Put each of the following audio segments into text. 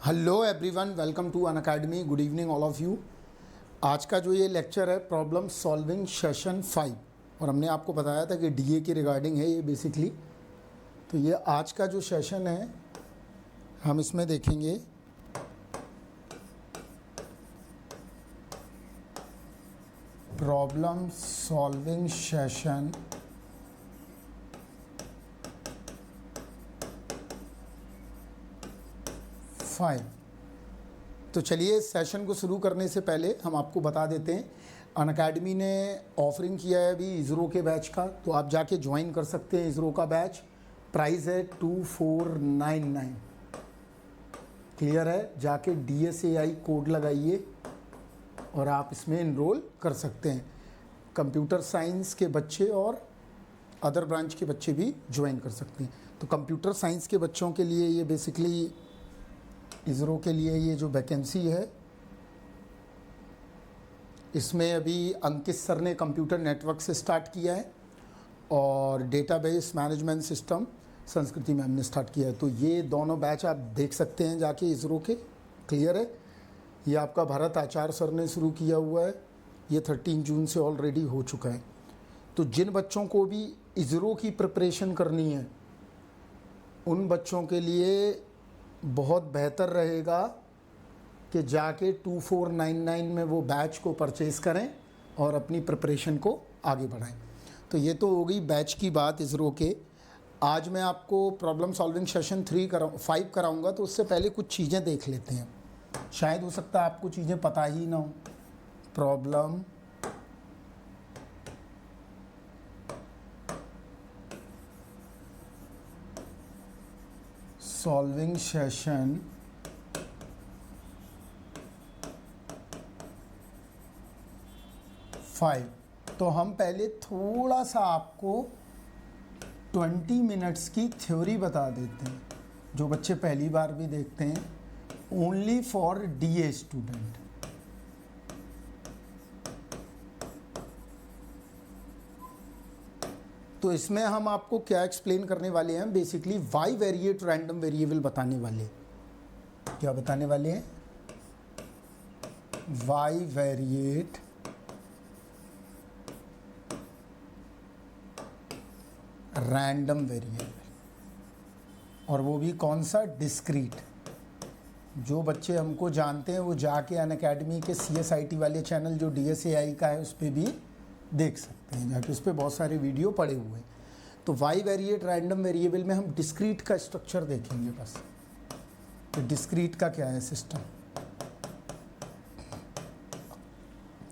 Hello everyone, welcome to Unacademy. Good evening all of you. आज का जो ये लेक्चर है प्रॉब्लम सॉल्विंग सेशन 5, और हमने आपको बताया था कि डीए के रिगार्डिंग है ये बेसिकली। तो ये आज का जो सेशन है हम इसमें देखेंगे प्रॉब्लम सॉल्विंग सेशन 5। तो चलिए सेशन को शुरू करने से पहले हम आपको बता देते हैं अनअकैडमी ने ऑफरिंग किया है अभी इसरो के बैच का, तो आप जाके ज्वाइन कर सकते हैं इसरो का बैच। प्राइस है 2499। क्लियर है? जाके DSAI कोड लगाइए और आप इसमें इनरोल कर सकते हैं। कंप्यूटर साइंस के बच्चे और अदर ब्रांच के बच्चे भी ज्वाइन कर सकते हैं। तो कंप्यूटर साइंस के बच्चों के लिए ये बेसिकली इसरो के लिए ये जो वैकेंसी है, इसमें अभी अंकित सर ने कंप्यूटर नेटवर्क से स्टार्ट किया है और डेटाबेस मैनेजमेंट सिस्टम संस्कृति मैम ने स्टार्ट किया है। तो ये दोनों बैच आप देख सकते हैं जाके इसरो के। क्लियर है? ये आपका भरत आचार्य सर ने शुरू किया हुआ है, ये 13 जून से ऑलरेडी हो चुका है। तो जिन बच्चों को भी इसरो की प्रिपरेशन करनी है उन बच्चों के लिए बहुत बेहतर रहेगा कि जाके 2499 में वो बैच को परचेज़ करें और अपनी प्रिपरेशन को आगे बढ़ाएं। तो ये तो हो गई बैच की बात इसरो के। आज मैं आपको प्रॉब्लम सॉल्विंग सेशन 5 कराऊंगा, तो उससे पहले कुछ चीज़ें देख लेते हैं। शायद हो सकता है आपको चीज़ें पता ही ना हो। Problem solving session 5। तो हम पहले थोड़ा सा आपको 20 मिनट्स की थ्योरी बता देते हैं, जो बच्चे पहली बार भी देखते हैं, ओनली फॉर DA स्टूडेंट। तो इसमें हम आपको क्या एक्सप्लेन करने वाले हैं, basically Y variate random variable बताने वाले। क्या बताने वाले हैं? वाई वेरिएट रैंडम वेरिएबल, और वो भी कौन सा? डिस्क्रीट। जो बच्चे हमको जानते हैं वो जाके अनअकैडमी के CSIT वाले चैनल जो DSAI का है उस पर भी देख सकते हैं, जाके उस पर बहुत सारे वीडियो पड़े हुए हैं। तो वाई वेरिएट रैंडम वेरिएबल में हम डिस्क्रीट का स्ट्रक्चर देखेंगे बस। तो डिस्क्रीट का क्या है सिस्टम,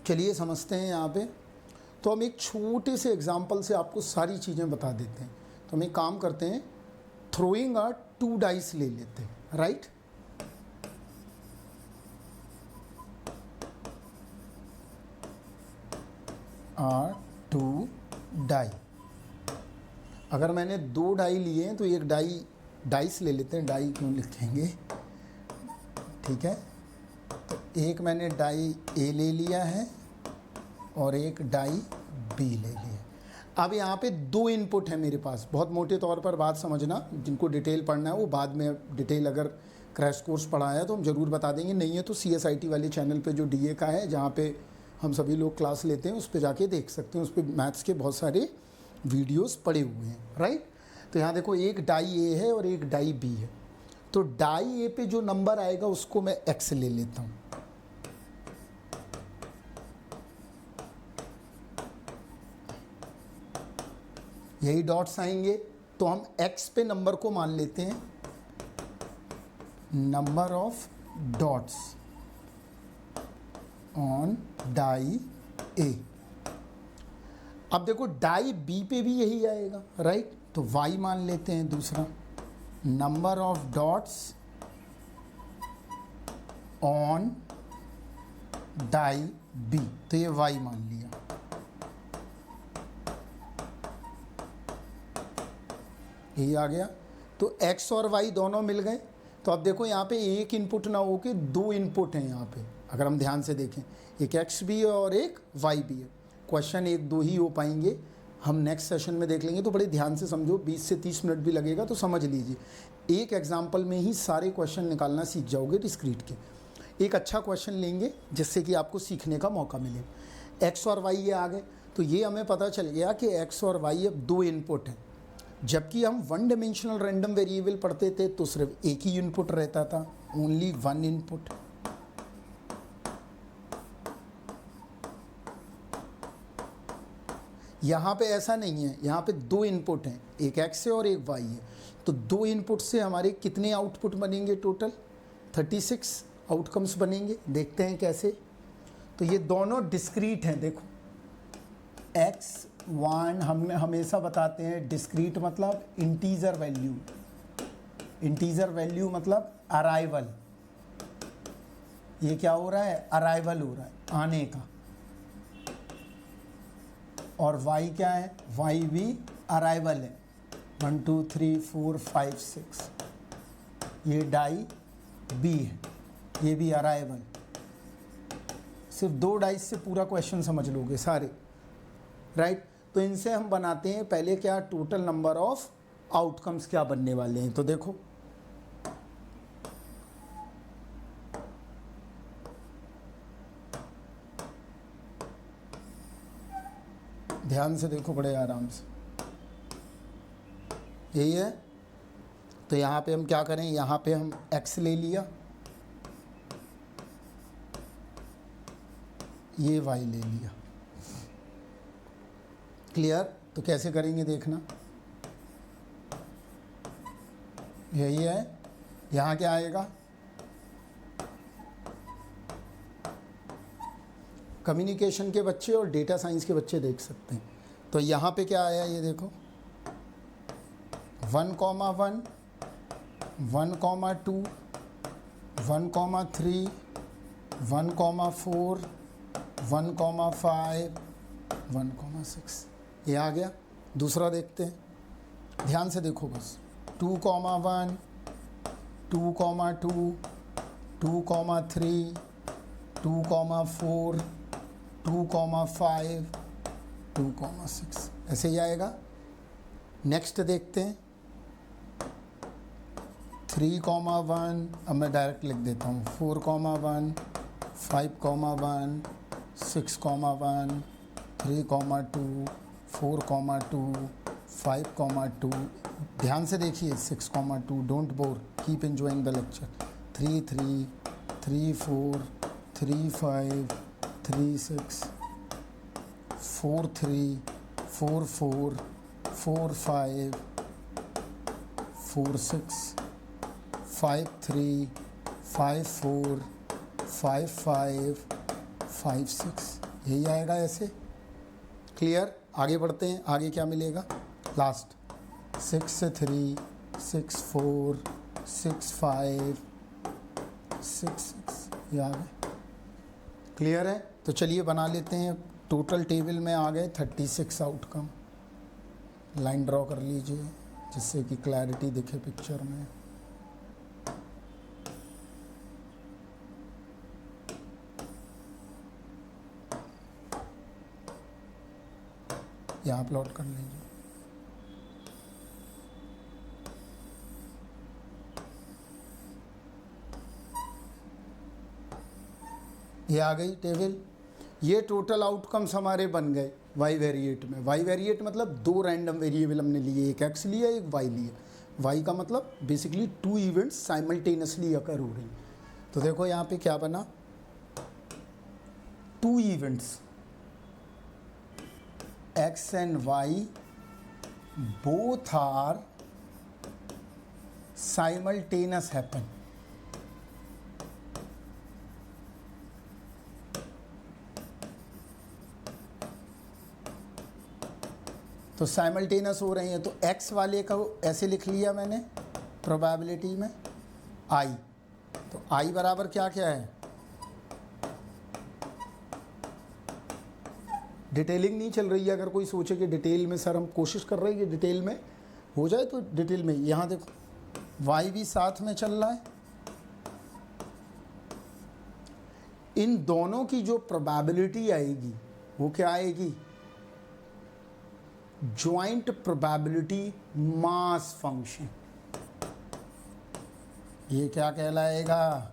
चलिए समझते हैं यहाँ पे। तो हम एक छोटे से एग्जांपल से आपको सारी चीज़ें बता देते हैं। तो हम एक काम करते हैं, थ्रोइंग 2 डाइस ले लेते हैं, राइट। To die. अगर मैंने 2 डाई लिए हैं तो एक डाइस ले लेते हैं। डाई क्यों लिखेंगे, ठीक है। तो एक मैंने डाई A ले लिया है और एक डाई B ले लिया। अब यहाँ पे 2 इनपुट है मेरे पास। बहुत मोटे तौर पर बात समझना, जिनको डिटेल पढ़ना है वो बाद में डिटेल अगर क्रैश कोर्स पढ़ा है तो हम ज़रूर बता देंगे, नहीं है तो CSIT वाले चैनल पे जो DA का है, जहाँ पे हम सभी लोग क्लास लेते हैं, उस पर जाके देख सकते हैं। उस पर मैथ्स के बहुत सारे वीडियोस पड़े हुए हैं, राइट। तो यहाँ देखो, एक डाई A है और एक डाई B है। तो डाई A पे जो नंबर आएगा उसको मैं X ले लेता हूँ। यही डॉट्स आएंगे, तो हम X पे नंबर को मान लेते हैं number of dots on die A। अब देखो डाई B पे भी यही आएगा, राइट। तो Y मान लेते हैं दूसरा, number of dots on die B। तो ये Y मान लिया। यही आ गया। तो X और Y दोनों मिल गए। तो अब देखो यहाँ पे एक इनपुट ना हो के 2 इनपुट हैं यहाँ पे। अगर हम ध्यान से देखें, एक X भी है और एक Y भी है। क्वेश्चन 1-2 ही हो पाएंगे, हम नेक्स्ट सेशन में देख लेंगे, तो बड़े ध्यान से समझो, 20 से 30 मिनट भी लगेगा तो समझ लीजिए। एक एग्जाम्पल में ही सारे क्वेश्चन निकालना सीख जाओगे डिस्क्रीट के। एक अच्छा क्वेश्चन लेंगे जिससे कि आपको सीखने का मौका मिले। एक्स और वाई ये आ गए, तो ये हमें पता चल गया कि एक्स और वाई अब 2 इनपुट हैं। जबकि हम 1 डायमेंशनल रैंडम वेरिएबल पढ़ते थे तो सिर्फ एक ही इनपुट रहता था, ओनली 1 इनपुट। यहाँ पे ऐसा नहीं है, यहाँ पे 2 इनपुट हैं, एक एक्स है और एक वाई है। तो 2 इनपुट से हमारे कितने आउटपुट बनेंगे टोटल? 36 आउटकम्स बनेंगे। देखते हैं कैसे। तो ये दोनों डिस्क्रीट हैं। देखो x1 हमने हमेशा बताते हैं डिस्क्रीट मतलब इंटीजर वैल्यू, इंटीजर वैल्यू मतलब अराइवल। ये क्या हो रहा है? अराइवल हो रहा है, आने का। और y क्या है? y भी अराइवल है। 1 2 3 4 5 6, ये डाई b है, ये भी अराइवल। सिर्फ 2 डाइस से पूरा क्वेश्चन समझ लोगे सारे, राइट। तो इनसे हम बनाते हैं पहले क्या, टोटल नंबर ऑफ आउटकम्स क्या बनने वाले हैं। तो देखो ध्यान से देखो, बड़े आराम से, यही है। तो यहाँ पे हम क्या करें, यहाँ पे हम x ले लिया, ये y ले लिया। क्लियर? तो कैसे करेंगे देखना, यही है। यहाँ क्या आएगा? कम्युनिकेशन के बच्चे और डेटा साइंस के बच्चे देख सकते हैं। तो यहाँ पे क्या आया, ये देखो 1, 1, 1, 2, 1, 3, 1, 4, 1, 5, 1, 6, ये आ गया। दूसरा देखते हैं, ध्यान से देखो बस। 2, 1, 2, 2, 2, 3, 2, 4, 2, 5, 2, 6, ऐसे ही आएगा। नेक्स्ट देखते हैं 3, 1, अब मैं डायरेक्ट लिख देता हूँ। 4, 1, 5, 1, 6, 1, 3, 2, 4, 2, 5, 2। ध्यान से देखिए, 6, 2, don't bore, keep enjoying the lecture. 3, 3, 3, 4, 3, 5, 3, 6, 4, 3, 4, 4, 4, 5, 4, 6, 5, 3, 5, 4, 5, 5, 5, 6, यही आएगा ऐसे। क्लियर? आगे बढ़ते हैं, आगे क्या मिलेगा लास्ट? 6, 3, 6, 4, 6, 5, 6, 6, ये आ गए। क्लियर है? तो चलिए बना लेते हैं। टोटल टेबल में आ गए 36 आउटकम। लाइन ड्रॉ कर लीजिए जिससे कि क्लैरिटी दिखे पिक्चर में। यहाँ प्लॉट कर लीजिए। ये आ गई टेबल। ये टोटल आउटकम्स हमारे बन गए वाई वेरिएट में। वाई वेरिएट मतलब 2 रैंडम वेरिएबल हमने लिए, एक एक्स लिया एक वाई लिया। वाई का मतलब बेसिकली 2 इवेंट्स साइमल्टेनियसली अकर हो रही। तो देखो यहाँ पे क्या बना, 2 events X and Y both are simultaneous happen. तो साइमल्टेनियस हो रही हैं। तो x वाले का ऐसे लिख लिया मैंने प्रोबेबिलिटी में i। तो i बराबर क्या क्या है, डिटेलिंग नहीं चल रही है। अगर कोई सोचे कि डिटेल में सर हम कोशिश कर रहे हैं कि डिटेल में हो जाए तो डिटेल में, यहाँ देखो y भी साथ में चल रहा है। इन दोनों की जो प्रोबेबिलिटी आएगी वो क्या आएगी, ज्वाइंट प्रोबेबिलिटी मास फंक्शन। ये क्या कहलाएगा?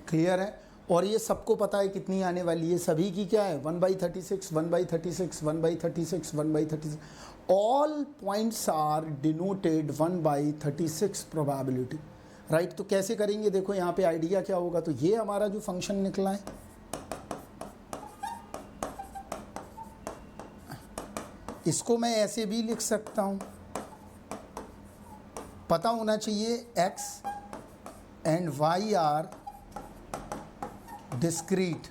क्लियर है? और ये सबको पता है कितनी आने वाली है, सभी की क्या है 1/36, 1/36, 1/36, 1/36। All points are denoted 1/36 probability, right. तो कैसे करेंगे देखो, यहाँ पे आइडिया क्या होगा, तो ये हमारा जो फंक्शन निकला है, इसको मैं ऐसे भी लिख सकता हूँ, पता होना चाहिए x and y are discrete.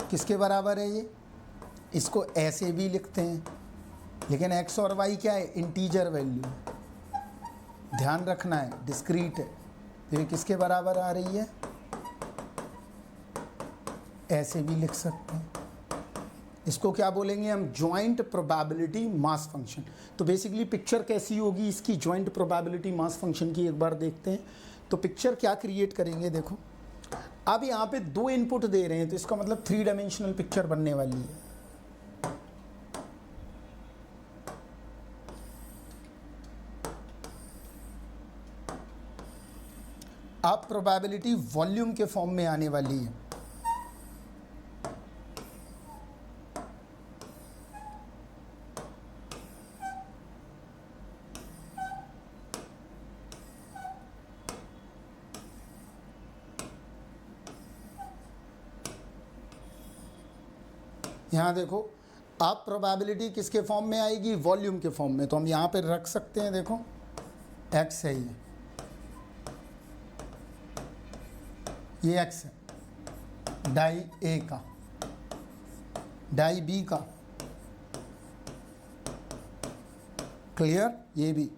किसके बराबर है ये? इसको ऐसे भी लिखते हैं, लेकिन x और y क्या है? इंटीजर वैल्यू, ध्यान रखना है, डिस्क्रीट है। तो ये किसके बराबर आ रही है? ऐसे भी लिख सकते हैं। इसको क्या बोलेंगे हम? Joint probability mass function. तो बेसिकली पिक्चर कैसी होगी इसकी, ज्वाइंट प्रोबेबिलिटी मास फंक्शन की, एक बार देखते हैं। तो पिक्चर क्या क्रिएट करेंगे, देखो अब यहाँ पे 2 इनपुट दे रहे हैं, तो इसका मतलब 3 डायमेंशनल पिक्चर बनने वाली है। अब प्रोबेबिलिटी वॉल्यूम के फॉर्म में आने वाली है। यहाँ देखो, अब प्रोबेबिलिटी किसके फॉर्म में आएगी? वॉल्यूम के फॉर्म में। तो हम यहाँ पे रख सकते हैं, देखो x है, ये x है, डाई A का, डाई B का, क्लियर? ये भी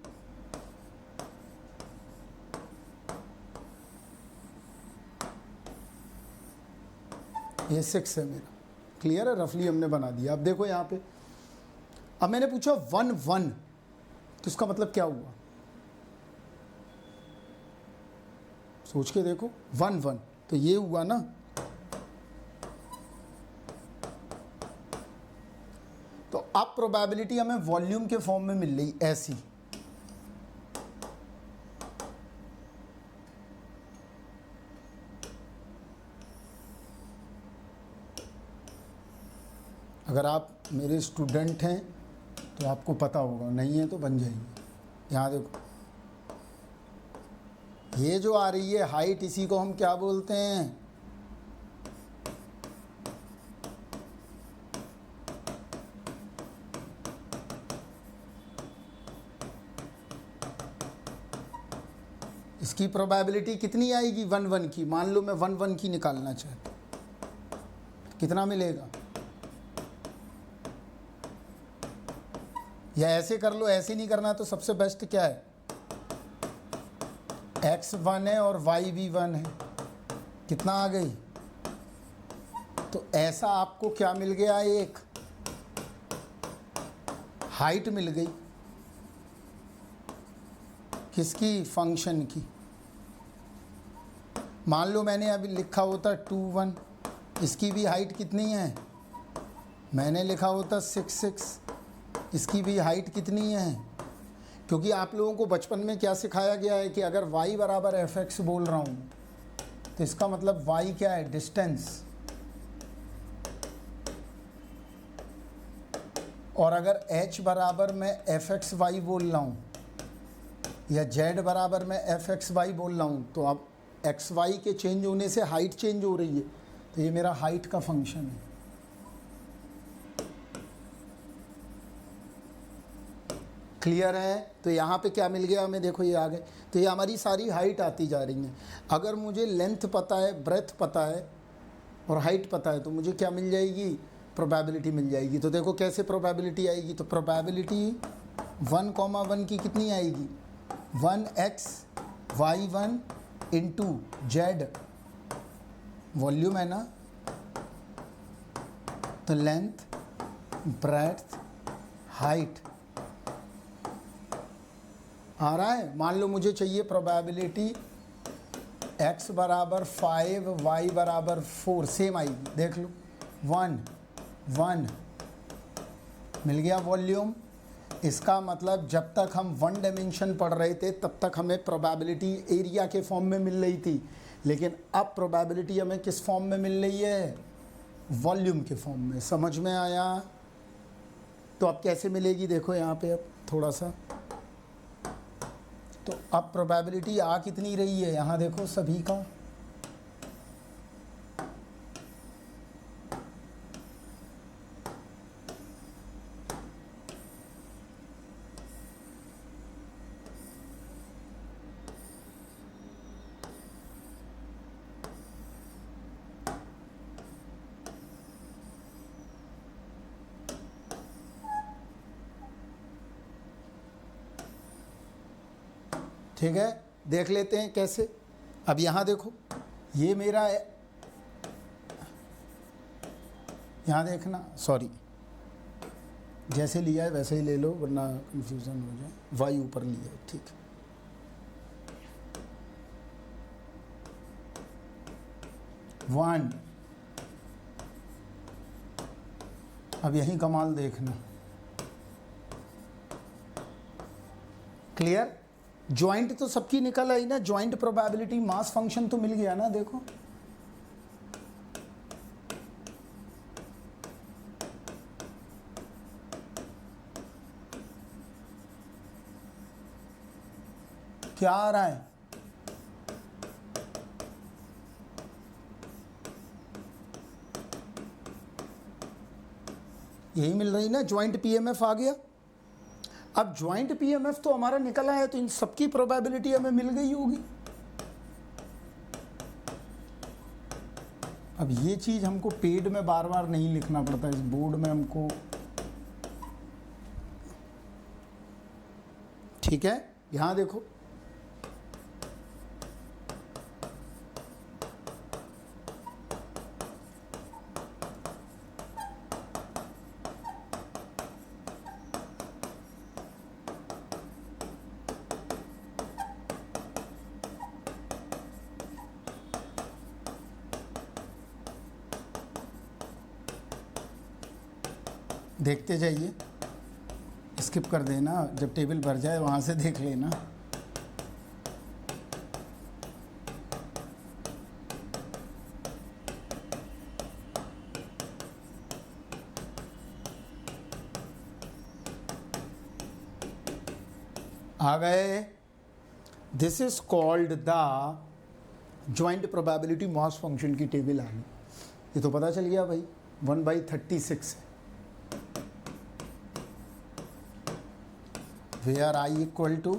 ये 6 है मेरा, क्लियर है? रफली हमने बना दिया। अब देखो यहाँ पे, अब मैंने पूछा 1 1, तो इसका मतलब क्या हुआ? सोच के देखो, 1 1 तो ये हुआ ना। तो अब प्रोबेबिलिटी हमें वॉल्यूम के फॉर्म में मिल रही ऐसी। अगर आप मेरे स्टूडेंट हैं तो आपको पता होगा, नहीं है तो बन जाएंगे। यहाँ देखो, ये जो आ रही है हाइट, इसी को हम क्या बोलते हैं? इसकी प्रोबेबिलिटी कितनी आएगी? 1 1 की। मान लो मैं 1 1 की निकालना चाहता हूँ, कितना मिलेगा? या ऐसे कर लो, ऐसे नहीं करना तो सबसे बेस्ट क्या है, x 1 है और y भी 1 है, कितना आ गई? तो ऐसा आपको क्या मिल गया? एक हाइट मिल गई, किसकी? फंक्शन की। मान लो मैंने अभी लिखा होता 2 1, इसकी भी हाइट कितनी है? मैंने लिखा होता 6 6, इसकी भी हाइट कितनी है? क्योंकि आप लोगों को बचपन में क्या सिखाया गया है कि अगर y बराबर fx बोल रहा हूँ तो इसका मतलब y क्या है? डिस्टेंस। और अगर h बराबर मैं fxy बोल रहा हूँ या z बराबर मैं fxy बोल रहा हूँ, तो अब xy के चेंज होने से हाइट चेंज हो रही है, तो ये मेरा हाइट का फंक्शन है। क्लियर है? तो यहाँ पे क्या मिल गया हमें? देखो ये आ गए। तो ये हमारी सारी हाइट आती जा रही हैं। अगर मुझे लेंथ पता है, ब्रेथ पता है और हाइट पता है, तो मुझे क्या मिल जाएगी? प्रोबेबिलिटी मिल जाएगी। तो देखो कैसे प्रोबेबिलिटी आएगी। तो प्रोबेबिलिटी 1 1 की कितनी आएगी? 1x y1 into Z, volume है ना, तो लेंथ, ब्रेथ, हाइट, आ रहा है। मान लो मुझे चाहिए प्रोबेबिलिटी x बराबर 5 y बराबर 4, सेम आएगी, देख लो 1 1 मिल गया वॉल्यूम। इसका मतलब जब तक हम वन डायमेंशन पढ़ रहे थे तब तक हमें प्रोबेबिलिटी एरिया के फॉर्म में मिल रही थी, लेकिन अब प्रोबेबिलिटी हमें किस फॉर्म में मिल रही है, वॉल्यूम के फॉर्म में। समझ में आया? तो अब कैसे मिलेगी देखो यहाँ पे, अब थोड़ा सा, तो अब प्रोबेबिलिटी आ कितनी रही है यहाँ देखो सभी का, ठीक है। देख लेते हैं कैसे। अब यहाँ देखो, ये मेरा है, यहाँ देखना, सॉरी जैसे लिया है वैसे ही ले लो वरना कंफ्यूजन हो जाए। वाई ऊपर लिया है, ठीक है। वन, अब यही कमाल देखना, क्लियर। ज्वाइंट तो सबकी निकल आई ना, ज्वाइंट प्रोबेबिलिटी मास फंक्शन तो मिल गया ना, देखो क्या आ रहा है, यही मिल रही ना, ज्वाइंट पीएमएफ आ गया। अब ज्वाइंट पीएमएफ तो हमारा निकला है, तो इन सबकी प्रोबेबिलिटी हमें मिल गई होगी। अब ये चीज़ हमको पेड में बार बार नहीं लिखना पड़ता, इस बोर्ड में हमको, ठीक है। यहाँ देखो, देखते जाइए, स्किप कर देना, जब टेबल भर जाए वहाँ से देख लेना। आ गए। This is called the joint probability mass function की टेबल आ गई। ये तो पता चल गया भाई, 1/36 है, where I equal to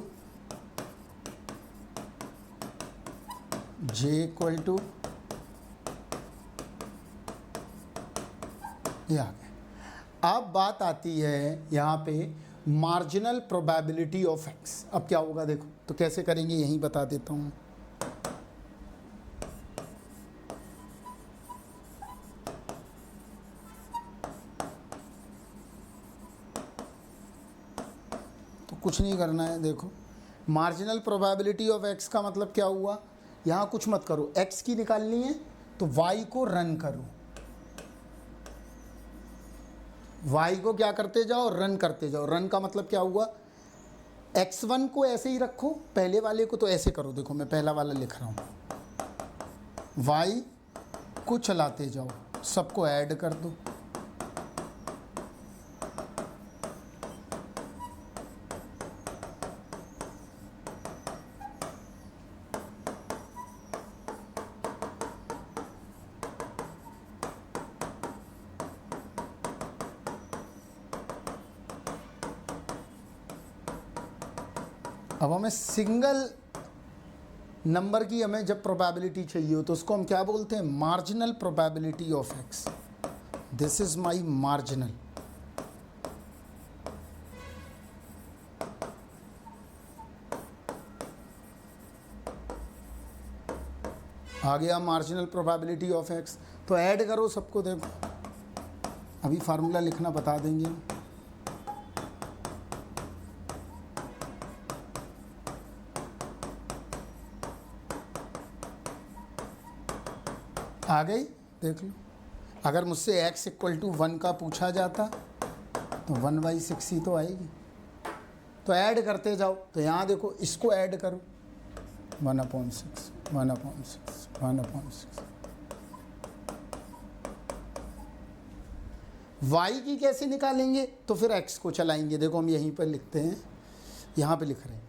J equal to, ये आ गया। अब बात आती है यहाँ पे मार्जिनल प्रोबेबिलिटी ऑफ एक्स। अब क्या होगा देखो, तो कैसे करेंगे यही बता देता हूँ। कुछ नहीं करना है, देखो मार्जिनल प्रोबेबिलिटी ऑफ एक्स का मतलब क्या हुआ, यहाँ कुछ मत करो, एक्स की निकालनी है तो वाई को रन करो, वाई को क्या करते जाओ, रन करते जाओ। रन का मतलब क्या हुआ, x1 को ऐसे ही रखो, पहले वाले को तो ऐसे करो, देखो मैं पहला वाला लिख रहा हूँ, वाई को चलाते जाओ, सबको ऐड कर दो, अब हमें सिंगल नंबर की हमें जब प्रोबेबिलिटी चाहिए हो तो उसको हम क्या बोलते हैं, marginal probability of X. This is my marginal. आ गया मार्जिनल प्रोबेबिलिटी ऑफ एक्स, तो ऐड करो सबको, देखो अभी फार्मूला लिखना बता देंगे। आ गई, देख लो। अगर मुझसे x इक्वल टू 1 का पूछा जाता तो 1/6 ही तो आएगी। तो ऐड करते जाओ, तो यहाँ देखो इसको ऐड करो, 1/6 1/6 1/6। y की कैसे निकालेंगे, तो फिर x को चलाएंगे। देखो हम यहीं पर लिखते हैं, यहाँ पे लिख रहे हैं,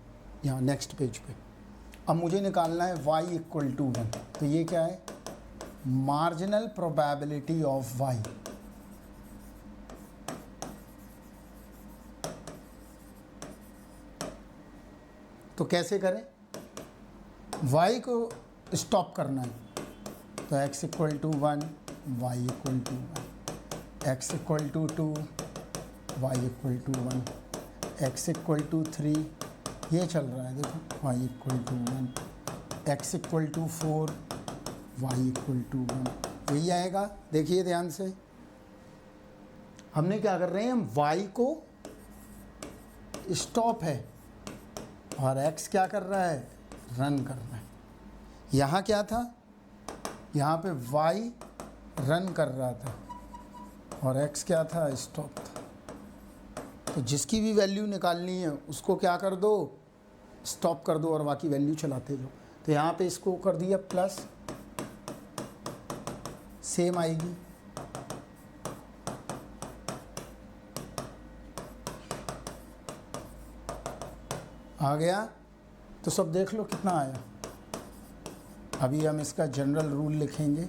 यहाँ नेक्स्ट पेज पे। अब मुझे निकालना है y इक्वल टू 1, तो ये क्या है, मार्जिनल प्रोबेबिलिटी ऑफ y। तो कैसे करें, y को स्टॉप करना है, तो x equal to 1 y equal to 1, x equal to 2 y equal to 1, x equal to 3, ये चल रहा है देखो, y equal to 1, x equal to 4 y equal to 1, यही आएगा। देखिए ध्यान से, हमने क्या कर रहे हैं, हम y को स्टॉप है और x क्या कर रहा है, रन कर रहा है। यहाँ क्या था, यहाँ पे y रन कर रहा था और x क्या था, स्टॉप था। तो जिसकी भी वैल्यू निकालनी है उसको क्या कर दो, स्टॉप कर दो और बाकी वैल्यू चलाते जाओ। तो यहाँ पे इसको कर दिया प्लस, सेम आएगी, आ गया। तो सब देख लो कितना आया। अभी हम इसका जनरल रूल लिखेंगे,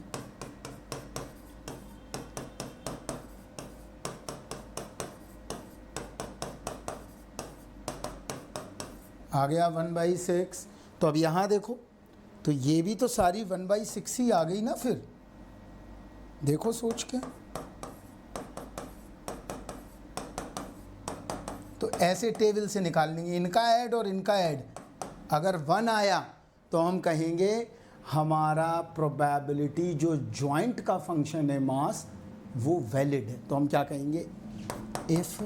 आ गया 1/6। तो अब यहाँ देखो, तो ये भी तो सारी 1/6 ही आ गई ना। फिर देखो सोच के, तो ऐसे टेबल से निकाल लेंगे, इनका ऐड और इनका ऐड। अगर 1 आया तो हम कहेंगे हमारा प्रोबेबिलिटी जो जॉइंट का फंक्शन है मास, वो वैलिड है। तो हम क्या कहेंगे, इफ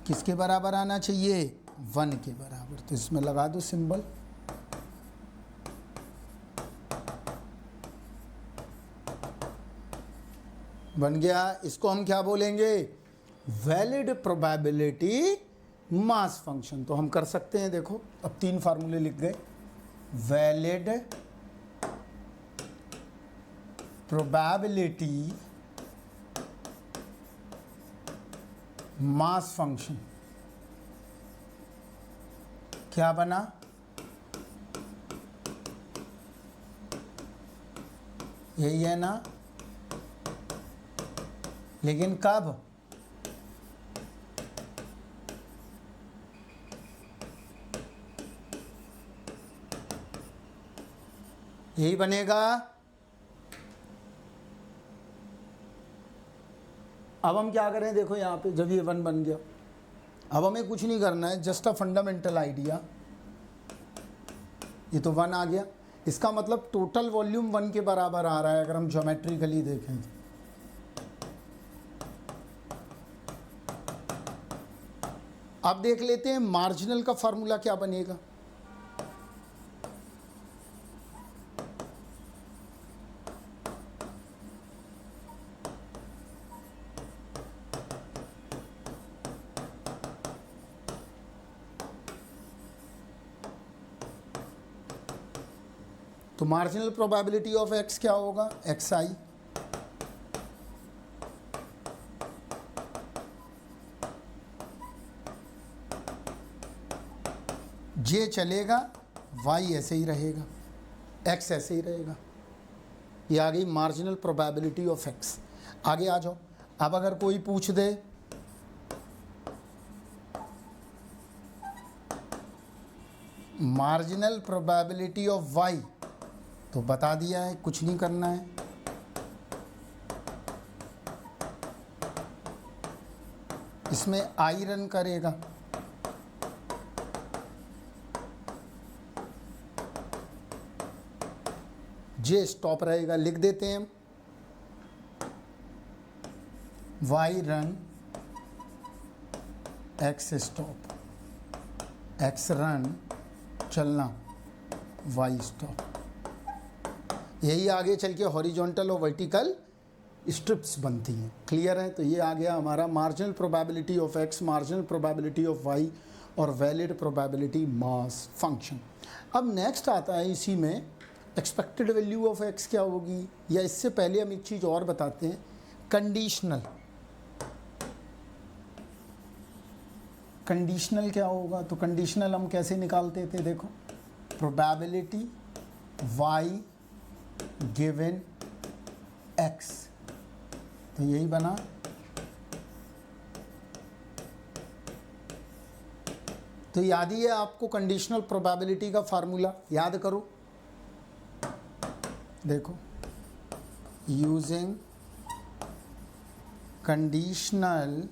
किसके बराबर आना चाहिए, 1 के बराबर। तो इसमें लगा दो सिंबल, बन गया। इसको हम क्या बोलेंगे, वैलिड प्रोबेबिलिटी मास फंक्शन। तो हम कर सकते हैं, देखो अब 3 फार्मूले लिख गए, वैलिड प्रोबेबिलिटी मास फंक्शन। क्या बना, यही है ना, लेकिन कब, यही बनेगा। अब हम क्या करें, देखो यहाँ पे जब ये 1 बन गया, अब हमें कुछ नहीं करना है, जस्ट अ फंडामेंटल आइडिया। ये तो 1 आ गया, इसका मतलब टोटल वॉल्यूम 1 के बराबर आ रहा है अगर हम ज्योमेट्रिकली देखें। अब देख लेते हैं मार्जिनल का फार्मूला क्या बनेगा। तो मार्जिनल प्रोबेबिलिटी ऑफ x क्या होगा, xi। j चलेगा, y ऐसे ही रहेगा, x ऐसे ही रहेगा। ये आ गई मार्जिनल प्रोबेबिलिटी ऑफ x। आगे आ जाओ। अब अगर कोई पूछ दे मार्जिनल प्रोबेबिलिटी ऑफ y, तो बता दिया है, कुछ नहीं करना है। इसमें आई रन करेगा, जे स्टॉप रहेगा। लिख देते हैं हम, Y run X stop. X run चलना, वाई स्टॉप। यही आगे चल के हॉरिजॉन्टल और वर्टिकल स्ट्रिप्स बनती हैं। क्लियर है? तो ये आ गया हमारा marginal probability of X, marginal probability of Y और वैलिड प्रोबेबिलिटी मास फंक्शन। अब नेक्स्ट आता है इसी में एक्सपेक्टेड वैल्यू ऑफ एक्स क्या होगी, या इससे पहले हम एक चीज़ और बताते हैं, कंडीशनल। कंडीशनल क्या होगा? तो कंडीशनल हम कैसे निकालते थे, देखो, प्रोबेबिलिटी वाई गिवन एक्स, तो यही बना। तो याद ही है आपको कंडीशनल प्रोबेबिलिटी का फार्मूला, याद करो। देखो, यूजिंग कंडीशनल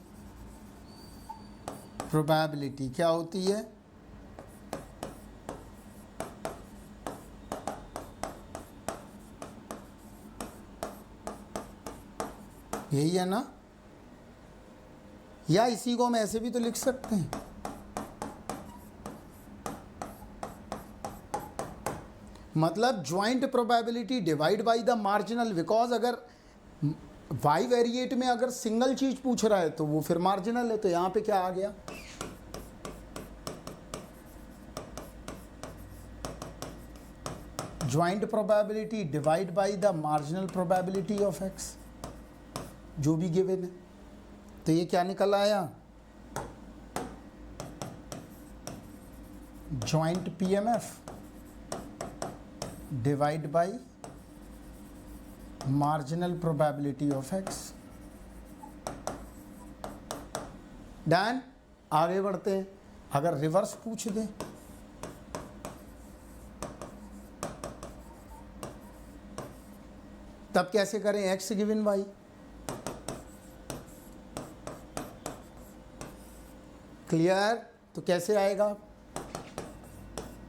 प्रोबेबिलिटी क्या होती है, यही है ना, या इसी को हम ऐसे भी तो लिख सकते हैं, मतलब joint probability divide by the marginal. Because अगर वाई वेरिएट में अगर सिंगल चीज पूछ रहा है तो वो फिर मार्जिनल है। तो यहां पे क्या आ गया, joint probability divide by the marginal probability of x, जो भी गिवन है। तो ये क्या निकल आया, joint PMF divide by marginal probability of x. Done. आगे बढ़ते हैं। अगर रिवर्स पूछ दे, तब कैसे करें, एक्स गिवन वाई, क्लियर? तो कैसे आएगा,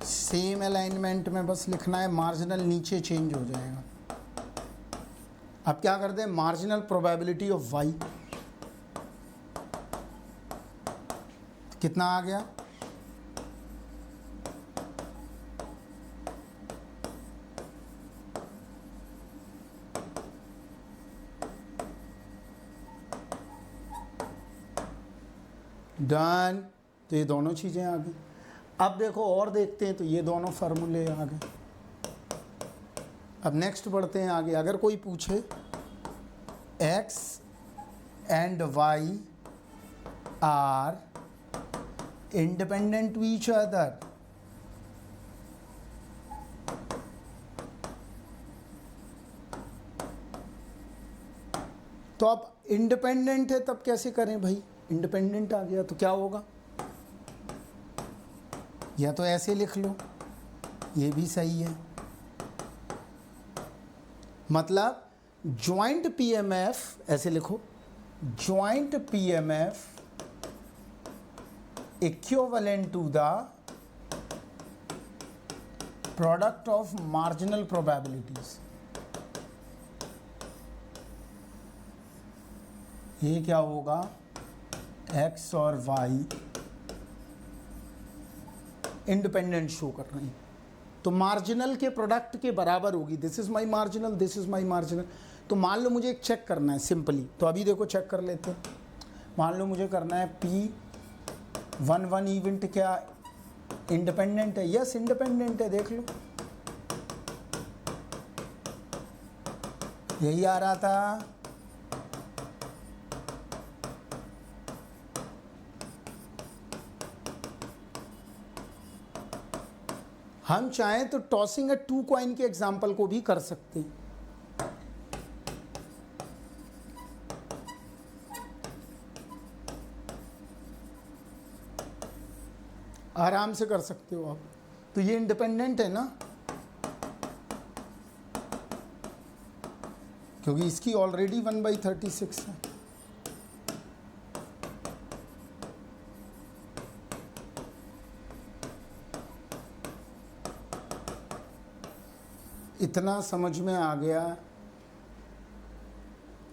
सेम अलाइनमेंट में बस लिखना है, मार्जिनल नीचे चेंज हो जाएगा। अब क्या करते हैं, मार्जिनल प्रोबेबिलिटी ऑफ वाई कितना आ गया, डन। तो ये दोनों चीज़ें आ गई। अब देखो और देखते हैं, तो ये दोनों फार्मूले आ गए। अब नेक्स्ट बढ़ते हैं आगे। अगर कोई पूछे x and y are independent to each other, तो अब इंडिपेंडेंट है तब कैसे करें भाई, इंडिपेंडेंट आ गया तो क्या होगा, या तो ऐसे लिख लो, ये भी सही है, मतलब ज्वाइंट पीएमएफ ऐसे लिखो, joint PMF equivalent to the product of marginal probabilities. ये क्या होगा, एक्स और वाई इंडिपेंडेंट शो कर रहे हैं, तो मार्जिनल के प्रोडक्ट के बराबर होगी। This is my marginal, this is my marginal. तो मान लो मुझे एक चेक करना है सिंपली, तो अभी देखो चेक कर लेते हैं। मान लो मुझे करना है P11 इवेंट क्या इंडिपेंडेंट है, यस इंडिपेंडेंट है, देख लो यही आ रहा था। हम चाहें तो टॉसिंग ए 2 कॉइन के एग्जाम्पल को भी कर सकते हैं, आराम से कर सकते हो आप। तो ये इंडिपेंडेंट है ना, क्योंकि इसकी ऑलरेडी 1/36 है। इतना समझ में आ गया।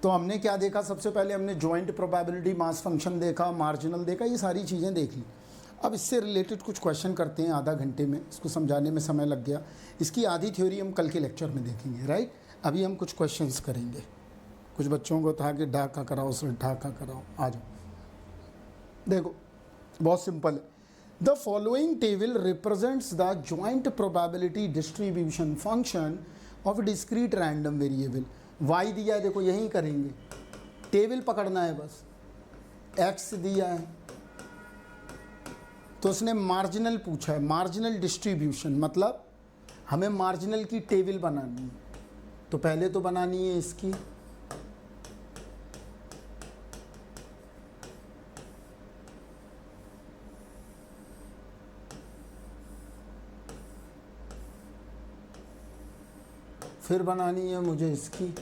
तो हमने क्या देखा, सबसे पहले हमने ज्वाइंट प्रोबेबिलिटी मास फंक्शन देखा, मार्जिनल देखा, ये सारी चीज़ें देख ली। अब इससे रिलेटेड कुछ क्वेश्चन करते हैं आधा घंटे में, इसको समझाने में समय लग गया। इसकी आधी थ्योरी हम कल के लेक्चर में देखेंगे, राइट। अभी हम कुछ क्वेश्चंस करेंगे। कुछ बच्चों को था कि ढाका कराओ सर, ढाका कराओ, आ जाओ। देखो बहुत सिंपल है। The following table represents the joint probability distribution function of discrete random variable. Y दिया है, देखो यही करेंगे, टेबल पकड़ना है बस। एक्स दिया है तो उसने मार्जिनल पूछा है, मार्जिनल डिस्ट्रीब्यूशन मतलब हमें मार्जिनल की टेबल बनानी है। तो पहले तो बनानी है इसकी, फिर बनानी है मुझे इसकी,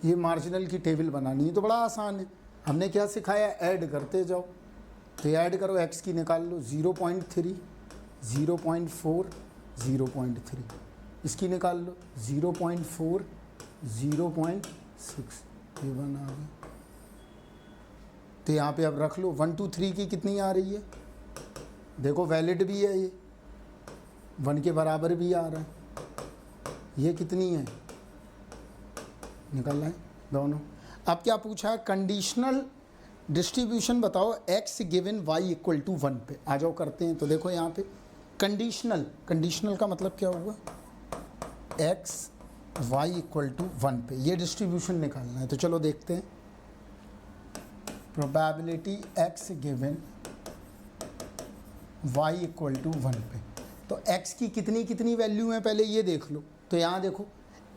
ये मार्जिनल की टेबल बनानी है। तो बड़ा आसान है, हमने क्या सिखाया, ऐड करते जाओ। तो ऐड करो, एक्स की निकाल लो, 0.3, 0.4, 0.3, इसकी निकाल लो 0.4, 0.6, ये बना गया। तो यहाँ पे अब रख लो 1 2 3 की कितनी आ रही है, देखो वैलिड भी है, ये 1 के बराबर भी आ रहा है। ये कितनी है, निकल रहा है दोनों। अब क्या पूछा है, कंडीशनल डिस्ट्रीब्यूशन बताओ X given Y equal to 1 पे। आ जाओ करते हैं। तो देखो यहाँ पे कंडीशनल, कंडीशनल का मतलब क्या हुआ, एक्स वाई इक्वल टू 1 पे ये डिस्ट्रीब्यूशन निकालना है। तो चलो देखते हैं, probability X given Y equal to 1 पे। तो एक्स की कितनी कितनी वैल्यू है पहले ये देख लो। तो यहाँ देखो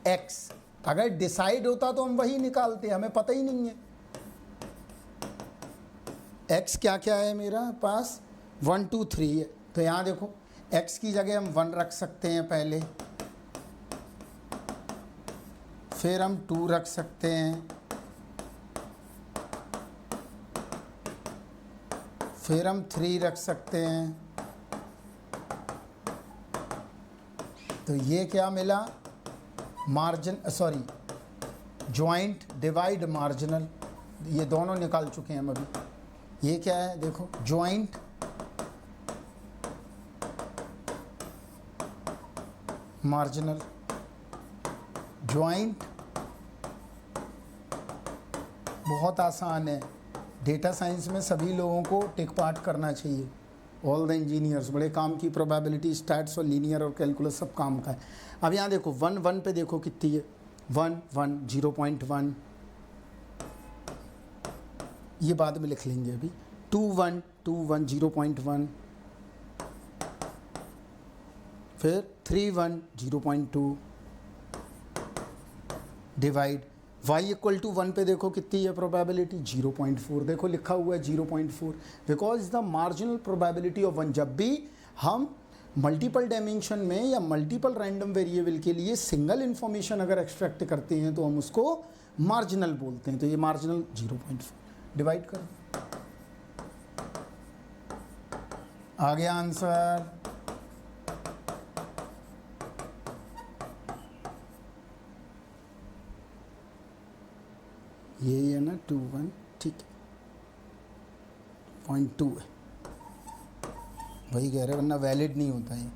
एक्स अगर डिसाइड होता तो हम वही निकालते, हमें पता ही नहीं है एक्स क्या क्या है मेरा पास, 1 2 3 है। तो यहाँ देखो एक्स की जगह हम 1 रख सकते हैं पहले, फिर हम 2 रख सकते हैं, फिर हम 3 रख सकते हैं। तो ये क्या मिला, margin sorry joint divide marginal, ये दोनों निकाल चुके हैं हम अभी। ये क्या है देखो, जॉइंट मार्जिनल, जॉइंट बहुत आसान है। डेटा साइंस में सभी लोगों को टेक पार्ट करना चाहिए, ऑल द इंजीनियर्स। बड़े काम की प्रोबेबिलिटी, स्टैट्स और लीनियर और कैलकुलस सब काम का है। अब यहाँ देखो 1 1 पे देखो कितनी है, 1 1 0.1, ये बाद में लिख लेंगे अभी। 2 1 2 1 0.1, फिर 3 1 0.2 डिवाइड y इक्वल टू 1 पे देखो कितनी है प्रोबेबिलिटी, 0.4। देखो लिखा हुआ है 0.4, because the marginal probability of 1। जब भी हम मल्टीपल डायमेंशन में या मल्टीपल रैंडम वेरिएबल के लिए सिंगल इन्फॉर्मेशन अगर एक्सट्रैक्ट करते हैं तो हम उसको मार्जिनल बोलते हैं। तो ये मार्जिनल 0.4 डिवाइड कर, आ गया आंसर। यही है ना 2 1, ठीक है, 0.2 है, वही कह रहे, वरना वैलिड नहीं होता है।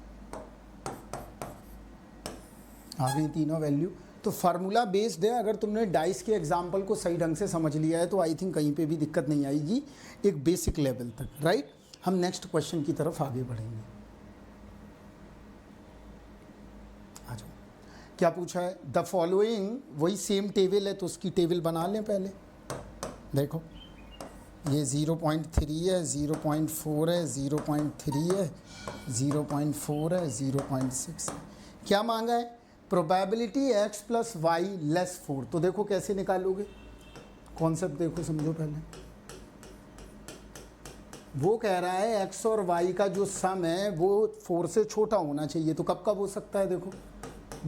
आ गई तीनों वैल्यू। तो फार्मूला बेस्ड है, अगर तुमने डाइस के एग्जाम्पल को सही ढंग से समझ लिया है तो आई थिंक कहीं पे भी दिक्कत नहीं आएगी, एक बेसिक लेवल तक, राइट। हम नेक्स्ट क्वेश्चन की तरफ आगे बढ़ेंगे। आ जाओ, क्या पूछा है, द फॉलोइंग, वही सेम टेबल है तो उसकी टेबल बना लें पहले। देखो ये 0.3 है, 0.4 है, 0.3 है, 0.4 है, 0.6 है। क्या मांगा है, probability x plus Y less 4। तो देखो कैसे निकालोगे, कॉन्सेप्ट देखो समझो पहले। वो कह रहा है x और y का जो सम है वो 4 से छोटा होना चाहिए। तो कब कब हो सकता है, देखो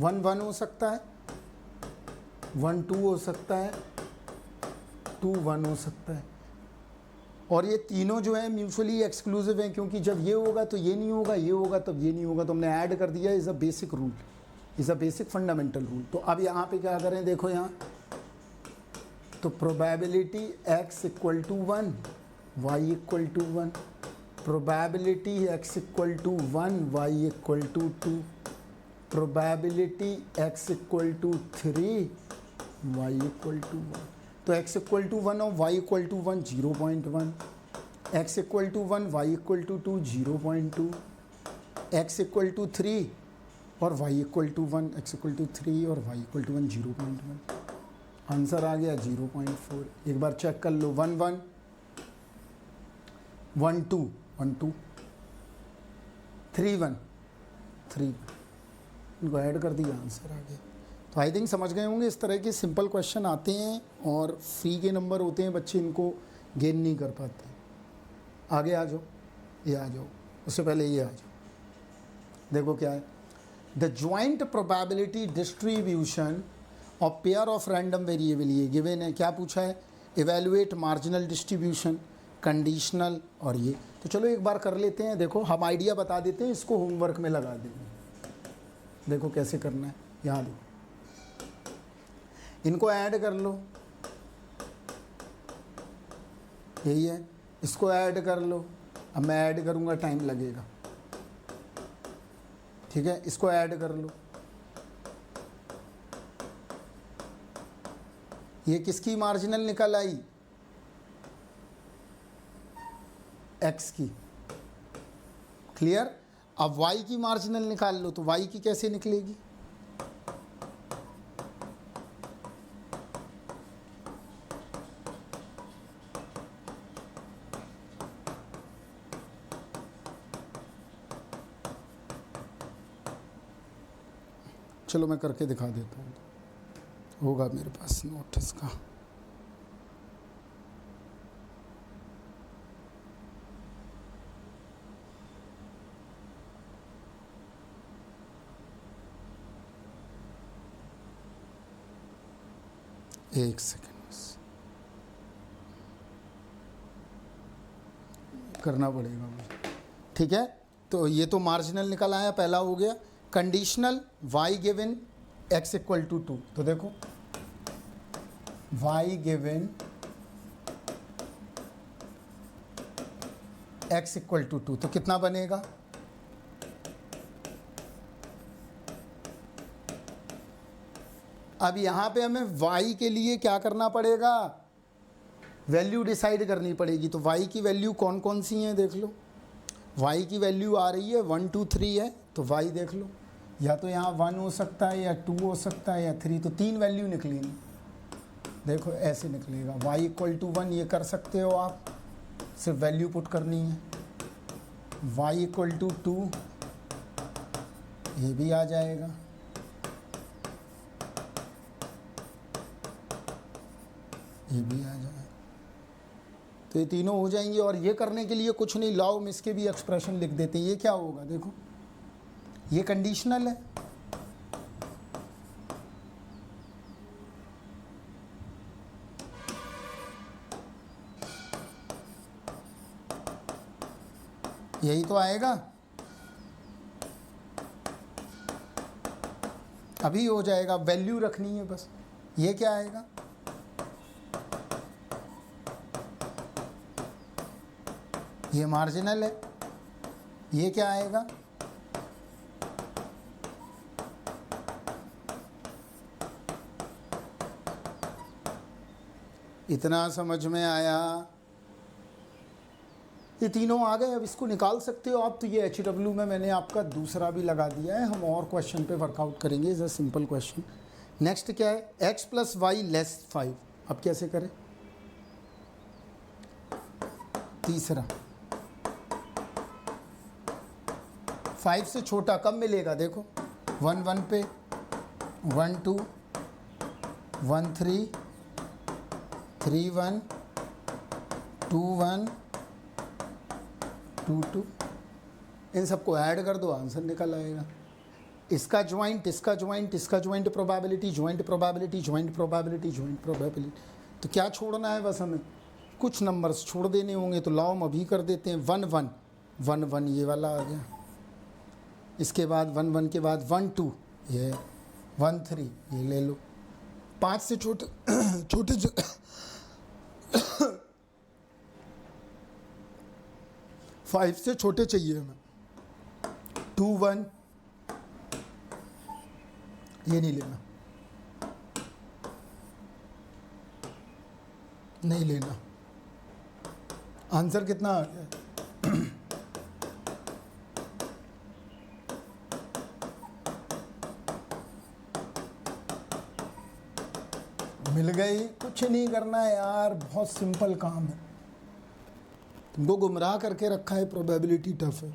1 1 हो सकता है, 1 2 हो सकता है, 2 1 हो सकता है। और ये तीनों जो है म्यूचुअली एक्सक्लूसिव हैं, क्योंकि जब ये होगा तो ये नहीं होगा, ये होगा तब ये नहीं होगा, तो हमने ऐड कर दिया। Is a basic rule, is a basic fundamental rule. तो अब यहाँ पे क्या करें, देखो यहाँ तो probability x equal to 1, Y equal to 1, probability x equal to 1, Y equal to 2, probability x equal to 3, Y equal to 1। तो x इक्वल टू 1 और y equal to 1 0.1, x equal to 1 y equal to 2 0.2, x equal to 3 और y equal to 1, x equal to 3 और y equal to 1 0.1। Answer आ गया 0.4। एक बार check कर लो, 1 1 1 2 1 2 3 1 3, इनको add कर दिया, आंसर आ गया। तो आई थिंक समझ गए होंगे, इस तरह के सिंपल क्वेश्चन आते हैं और फ्री के नंबर होते हैं, बच्चे इनको गेन नहीं कर पाते। आगे आ जाओ, ये आ जाओ, उससे पहले ये आ जाओ। देखो क्या है, द ज्वाइंट प्रोबेबिलिटी डिस्ट्रीब्यूशन और पेयर ऑफ रैंडम वेरिएबल, ये गिवन है। क्या पूछा है, इवेलुएट मार्जिनल डिस्ट्रीब्यूशन, कंडीशनल और ये। तो चलो एक बार कर लेते हैं। देखो हम आइडिया बता देते हैं, इसको होमवर्क में लगा देंगे। देखो कैसे करना है, यहाँ देखो, इनको ऐड कर लो, यही है, इसको ऐड कर लो। अब मैं ऐड करूँगा, टाइम लगेगा, ठीक है। इसको ऐड कर लो, ये किसकी मार्जिनल निकल आई, x की, क्लियर। अब y की मार्जिनल निकाल लो, तो y की कैसे निकलेगी, चलो मैं करके दिखा देता हूँ, होगा मेरे पास नोट इसका। एक सेकेंड करना पड़ेगा मुझे, ठीक है। तो ये तो मार्जिनल निकल आया, पहला हो गया। Conditional y given x equal to 2, तो देखो y given x equal to 2, तो कितना बनेगा, अब यहाँ पे हमें y के लिए क्या करना पड़ेगा, वैल्यू डिसाइड करनी पड़ेगी। तो y की वैल्यू कौन कौन सी हैं देख लो, y की वैल्यू आ रही है 1 2 3 है, तो y देख लो, या तो यहाँ 1 हो सकता है, या 2 हो सकता है, या 3, तो 3 वैल्यू निकलेंगी। देखो ऐसे निकलेगा, y इक्वल टू 1 ये कर सकते हो आप, सिर्फ वैल्यू पुट करनी है। y इक्वल टू 2 ये भी आ जाएगा, ये भी आ जाएगा, तो ये तीनों हो जाएंगे। और ये करने के लिए कुछ नहीं, लाओ हम इसके भी एक्सप्रेशन लिख देते हैं। ये क्या होगा, देखो ये कंडीशनल है, यही तो आएगा, अभी हो जाएगा, वैल्यू रखनी है बस। ये क्या आएगा, ये मार्जिनल है, ये क्या आएगा, इतना समझ में आया, ये तीनों आ गए। अब इसको निकाल सकते हो आप। तो ये HW में मैंने आपका दूसरा भी लगा दिया है, हम और क्वेश्चन पे वर्कआउट करेंगे। Is a simple question. Next क्या है, x प्लस वाई लेस 5। अब कैसे करें, तीसरा 5 से छोटा कब मिलेगा, देखो 1 1 पे 1 2 1 3 3 1 2 1 2 2, इन सबको ऐड कर दो, आंसर निकल आएगा। इसका ज्वाइंट, इसका ज्वाइंट, इसका joint probability, joint probability, joint probability, joint probability. तो क्या छोड़ना है बस हमें, कुछ नंबर्स छोड़ देने होंगे तो लाओ हम अभी कर देते हैं। 1 1 1 1 ये वाला आ गया, इसके बाद 1 1 के बाद 1 2 ये 1 3 ये ले लो। 5 से छोटे छोटे 5 से छोटे चाहिए हमें। 2 1 ये नहीं लेना, नहीं लेना। आंसर कितना आ गया? मिल गई। कुछ नहीं करना है यार, बहुत सिंपल काम है। तुमको गुमराह करके रखा है प्रोबेबिलिटी टफ है।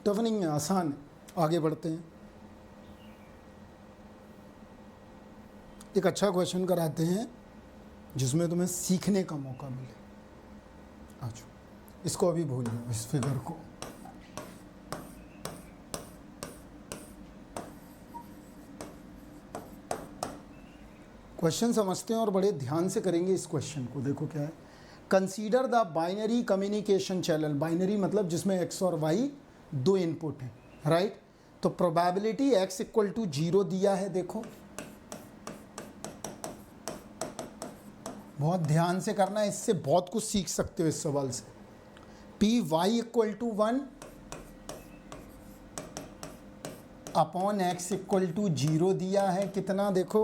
टफ नहीं है, आसान है। आगे बढ़ते हैं, एक अच्छा क्वेश्चन कराते हैं जिसमें तुम्हें सीखने का मौका मिले। अच्छा, इसको अभी भूल लो, इस फिगर को। क्वेश्चन समझते हैं और बड़े ध्यान से करेंगे इस क्वेश्चन को। देखो क्या है, consider the binary communication channel. Binary मतलब जिसमें x और y दो इनपुट हैं, राइट। तो प्रोबेबिलिटी x इक्वल टू 0 दिया है। देखो बहुत ध्यान से करना है, इससे बहुत कुछ सीख सकते हो इस सवाल से। P Y equal to 1 upon X equal to 0 दिया है। कितना देखो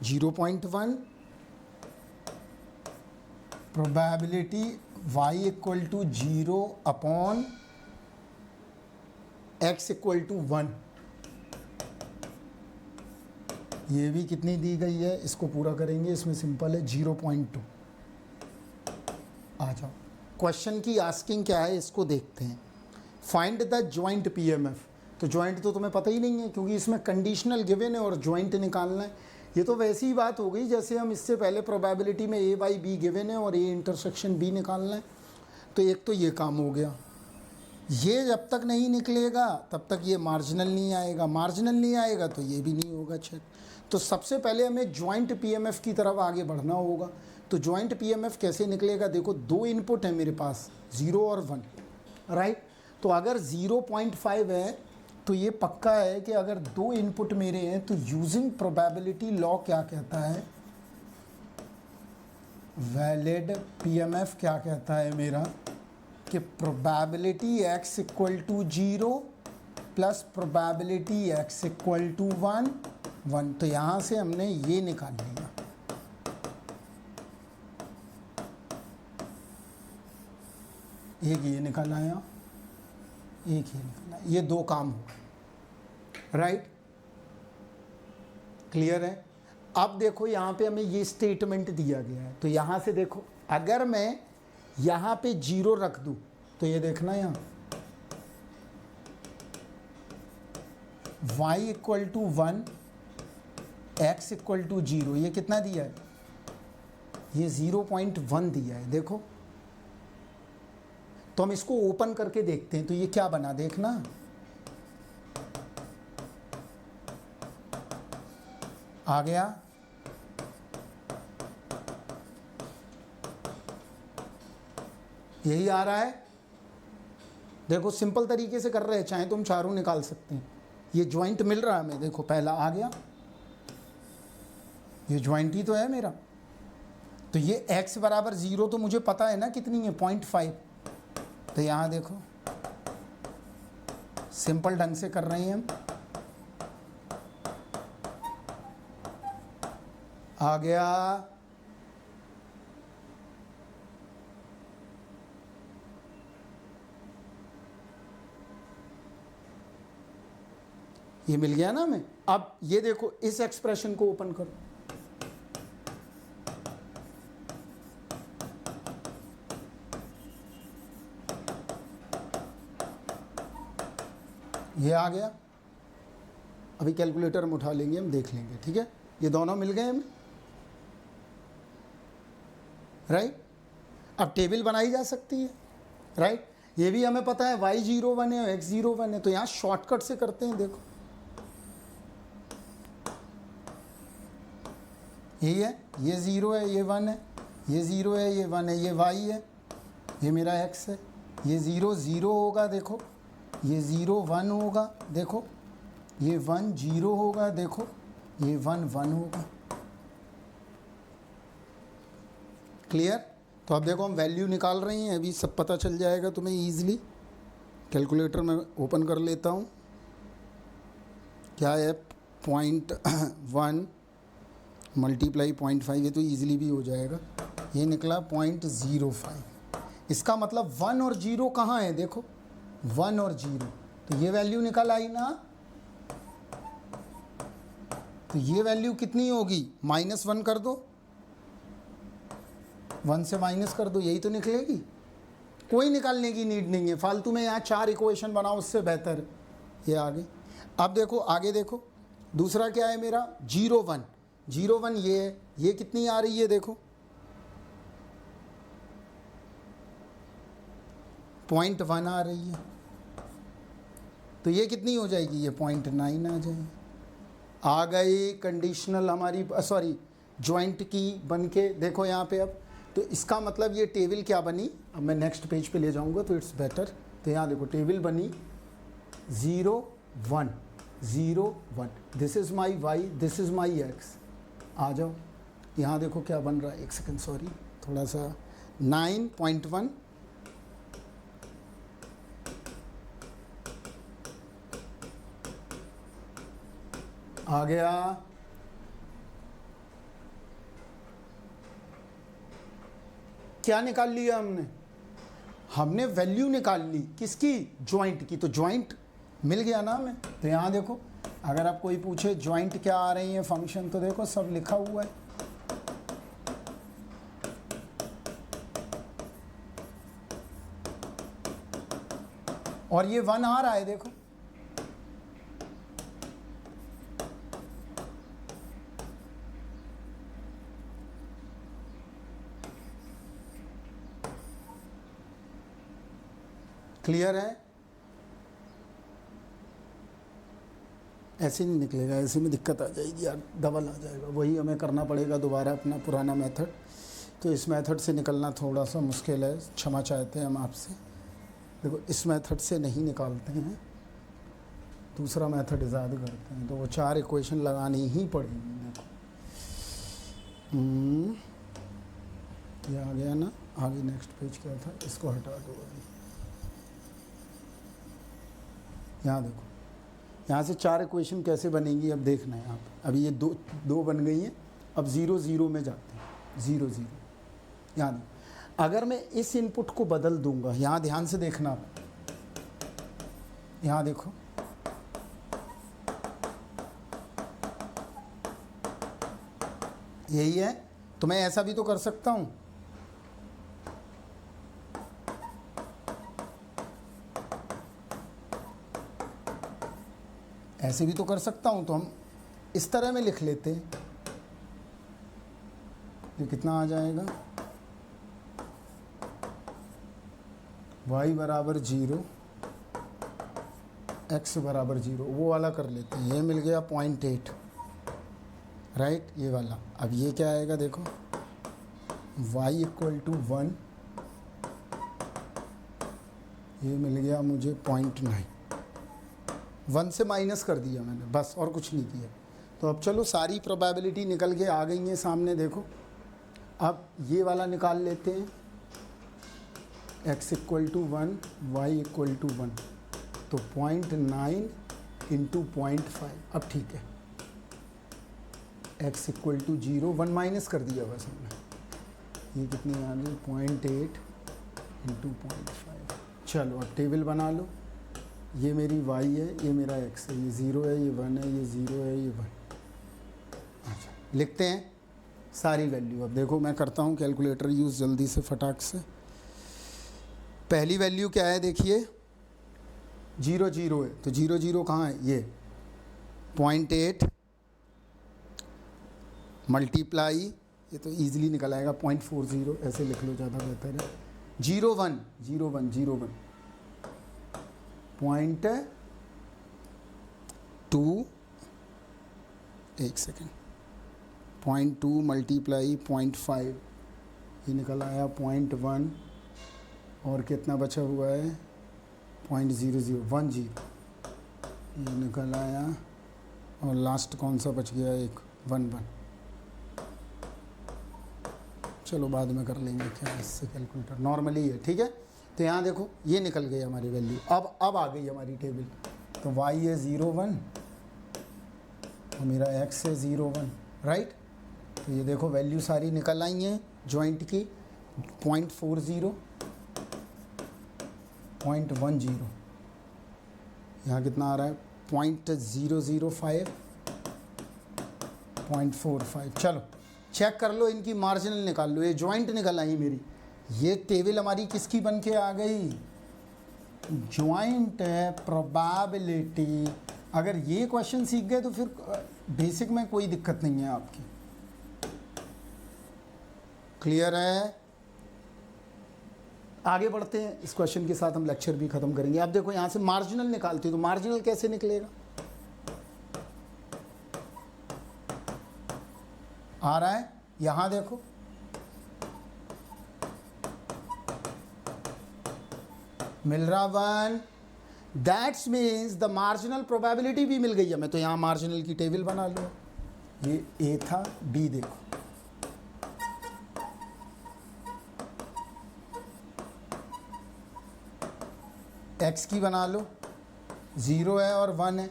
0.1। Probability y equal to 0 upon x equal to 1। ये भी कितनी दी गई है, इसको पूरा करेंगे। इसमें सिंपल है 0.2। आ जाओ, क्वेश्चन की आस्किंग क्या है इसको देखते हैं। Find the joint PMF. तो जॉइंट तो तुम्हें पता ही नहीं है क्योंकि इसमें कंडीशनल गिवन है और जॉइंट निकालना है। ये तो वैसी ही बात हो गई जैसे हम इससे पहले प्रोबेबिलिटी में ए बाई बी गिवन है और ए इंटरसेक्शन बी निकालना है। तो एक तो ये काम हो गया। ये जब तक नहीं निकलेगा तब तक ये मार्जिनल नहीं आएगा, मार्जिनल नहीं आएगा तो ये भी नहीं होगा चेक। तो सबसे पहले हमें जॉइंट पीएमएफ की तरफ आगे बढ़ना होगा। तो जॉइंट पीएमएफ कैसे निकलेगा? देखो दो इनपुट है मेरे पास, 0 और 1, राइट। तो अगर 0.5 है तो ये पक्का है कि अगर दो इनपुट मेरे हैं तो यूजिंग प्रोबेबिलिटी लॉ क्या कहता है, वैलिड पीएमएफ क्या कहता है मेरा, कि probability x equal to 0 plus probability x equal to 1 1। तो यहाँ से हमने ये निकाल लिया। एक ये निकल आया, एक ये निकला, ये दो काम हो गए, राइट। क्लियर है। अब देखो यहाँ पे हमें ये स्टेटमेंट दिया गया है। तो यहाँ से देखो अगर मैं यहाँ पे 0 रख दूँ तो ये देखना यहाँ y equal to 1 x equal to 0, ये कितना दिया है, ये 0.1 दिया है। देखो तो हम इसको ओपन करके देखते हैं तो ये क्या बना, देखना आ गया। यही आ रहा है। देखो सिंपल तरीके से कर रहे हैं, चाहे तुम चारों निकाल सकते हैं। ये ज्वाइंट मिल रहा है हमें, देखो पहला आ गया, ये ज्वाइंट ही तो है मेरा। तो ये x बराबर 0 तो मुझे पता है ना कितनी है, 0.5। तो यहाँ देखो सिंपल ढंग से कर रहे हैं हम। आ गया, ये मिल गया ना हमें। अब ये देखो इस एक्सप्रेशन को ओपन करो, ये आ गया। अभी कैलकुलेटर हम उठा लेंगे, हम देख लेंगे, ठीक है। ये दोनों मिल गए हमें, राइट। अब टेबल बनाई जा सकती है, राइट। ये भी हमें पता है y01 है और x01 है। तो यहाँ शॉर्टकट से करते हैं। देखो यही है, ये 0 है, ये 1 है, ये 0 है, ये 1 है, ये y है, ये मेरा x है, ये 0 0 होगा देखो, ये 0 1 होगा देखो, ये 1 0 होगा देखो, ये 1 1 होगा। क्लियर? तो अब देखो हम वैल्यू निकाल रहे हैं, अभी सब पता चल जाएगा तुम्हें ईजिली। कैलकुलेटर में ओपन कर लेता हूँ। क्या है 0.1 मल्टीप्लाई 0.5, ये तो ईजिली भी हो जाएगा। ये निकला 0.05। इसका मतलब 1 और 0 कहाँ है देखो, 1 और 0, तो ये वैल्यू निकल आई ना। तो ये वैल्यू कितनी होगी, -1 कर दो, 1 से माइनस कर दो, यही तो निकलेगी। कोई निकालने की नीड नहीं है, फालतू में यहाँ 4 इक्वेशन बनाओ, उससे बेहतर है ये आगे। अब देखो आगे देखो, दूसरा क्या है मेरा 0 1, 0 1 ये है, ये कितनी आ रही है देखो 0.1 आ रही है, तो ये कितनी हो जाएगी, ये 0.9 आ जाएगी। आ गई कंडीशनल हमारी, सॉरी जॉइंट की बन के, देखो यहाँ पे। अब तो इसका मतलब ये टेबल क्या बनी, अब मैं नेक्स्ट पेज पे ले जाऊँगा तो इट्स बेटर। तो यहाँ देखो टेबल बनी 0 1 0 1, this is my y, this is my x। आ जाओ यहाँ देखो क्या बन रहा है, एक सेकंड सॉरी, थोड़ा सा 9.1 आ गया, क्या निकाल लिया हमने वैल्यू निकाल ली, किसकी, जॉइंट की। तो जॉइंट मिल गया ना हमें। तो यहाँ देखो अगर आप कोई पूछे जॉइंट क्या आ रही है फंक्शन, तो देखो सब लिखा हुआ है। और ये 1 आ रहा है देखो, क्लियर है? ऐसे नहीं निकलेगा, ऐसे में दिक्कत आ जाएगी यार, डबल आ जाएगा, वही हमें करना पड़ेगा दोबारा अपना पुराना मेथड। तो इस मेथड से निकलना थोड़ा सा मुश्किल है, क्षमा चाहते हैं हम आपसे। देखो इस मेथड से नहीं निकालते हैं, दूसरा मेथड ईजाद करते हैं, तो वो 4 इक्वेशन लगानी ही पड़ेगी। देखो ये आ गया ना, आगे नेक्स्ट पेज क्या था, इसको हटा दो अभी। यहाँ देखो, यहाँ से 4 इक्वेशन कैसे बनेंगी अब देखना है आप। अभी ये दो बन गई हैं, अब 0 0 में जाते हैं, 0 0। यहाँ देखो, अगर मैं इस इनपुट को बदल दूंगा, यहाँ ध्यान से देखना आप, यहाँ देखो यही है, तो मैं ऐसा भी तो कर सकता हूँ, ऐसे भी तो कर सकता हूँ। तो हम इस तरह में लिख लेते हैं, ये कितना आ जाएगा, y बराबर 0 x बराबर 0, वो वाला कर लेते हैं। ये मिल गया 0.8, राइट, ये वाला। अब ये क्या आएगा देखो, y इक्वल टू 1, ये मिल गया मुझे 0.9, 1 से माइनस कर दिया मैंने, बस और कुछ नहीं किया। तो अब चलो सारी प्रोबेबिलिटी निकल के आ गई हैं सामने, देखो अब ये वाला निकाल लेते हैं, x equal to 1 y equal to 1, तो 0.9 इंटू 0.5। अब ठीक है, x इक्वल टू 0, 1 माइनस कर दिया बस हमने, ये कितनी आ गई 0.8 इंटू 0.5। चलो अब टेबल बना लो, ये मेरी y है, ये मेरा x है, ये 0 है, ये 1 है, ये 0 है, ये 1। अच्छा लिखते हैं सारी वैल्यू। अब देखो मैं करता हूँ कैलकुलेटर यूज़ जल्दी से फटाक से। पहली वैल्यू क्या है देखिए, 0 0 है, तो 0 0 कहाँ है, ये 0.8 मल्टीप्लाई, ये तो ईजिली निकल आएगा 0.40, ऐसे लिख लो ज़्यादा बेहतर है। 0 1 0 1 0 1 0.2, एक सेकेंड, 0.2 मल्टीप्लाई 0.5, ये निकल आया 0.1 और कितना बचा हुआ है 0.0010, ये निकल आया और लास्ट कौन सा बच गया एक 1 चलो बाद में कर लेंगे क्या इससे कैलकुलेटर नॉर्मली है, ठीक है। तो यहाँ देखो ये निकल गई हमारी वैल्यू। अब आ गई हमारी टेबल, तो y है 0 1 और मेरा x है 0 1, राइट। तो ये देखो वैल्यू सारी निकल आई हैं जॉइंट की, 0.40 0.10, यहाँ कितना आ रहा है 0.005 0.45। चलो चेक कर लो, इनकी मार्जिनल निकाल लो, ये जॉइंट निकल आई मेरी। ये टेबल हमारी किसकी बन के आ गई, जॉइंट है प्रोबेबिलिटी। अगर ये क्वेश्चन सीख गए तो फिर बेसिक में कोई दिक्कत नहीं है आपकी, क्लियर है। आगे बढ़ते हैं, इस क्वेश्चन के साथ हम लेक्चर भी खत्म करेंगे। अब देखो यहाँ से मार्जिनल निकालते हो, तो मार्जिनल कैसे निकलेगा, आ रहा है यहाँ देखो, मिल रहा 1, that's means the marginal probability भी मिल गई है। मैं तो यहाँ मार्जिनल की टेबल बना लूँ, ये ए था, बी देखो, एक्स की बना लो, 0 है और 1 है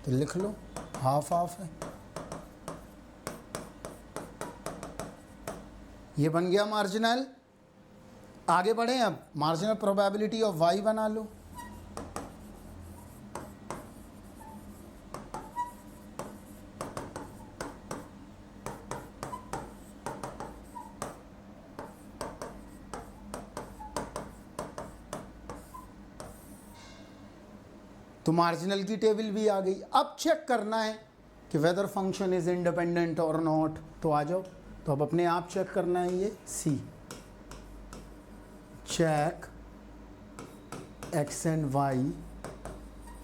तो लिख लो हाफ हाफ है, ये बन गया मार्जिनल। आगे बढ़े, अब मार्जिनल प्रोबेबिलिटी ऑफ वाई बना लो, तो मार्जिनल की टेबल भी आ गई। अब चेक करना है कि वेदर फंक्शन इज इंडिपेंडेंट और नॉट, तो आ जाओ, तो अब अपने आप चेक करना है, ये see check X and Y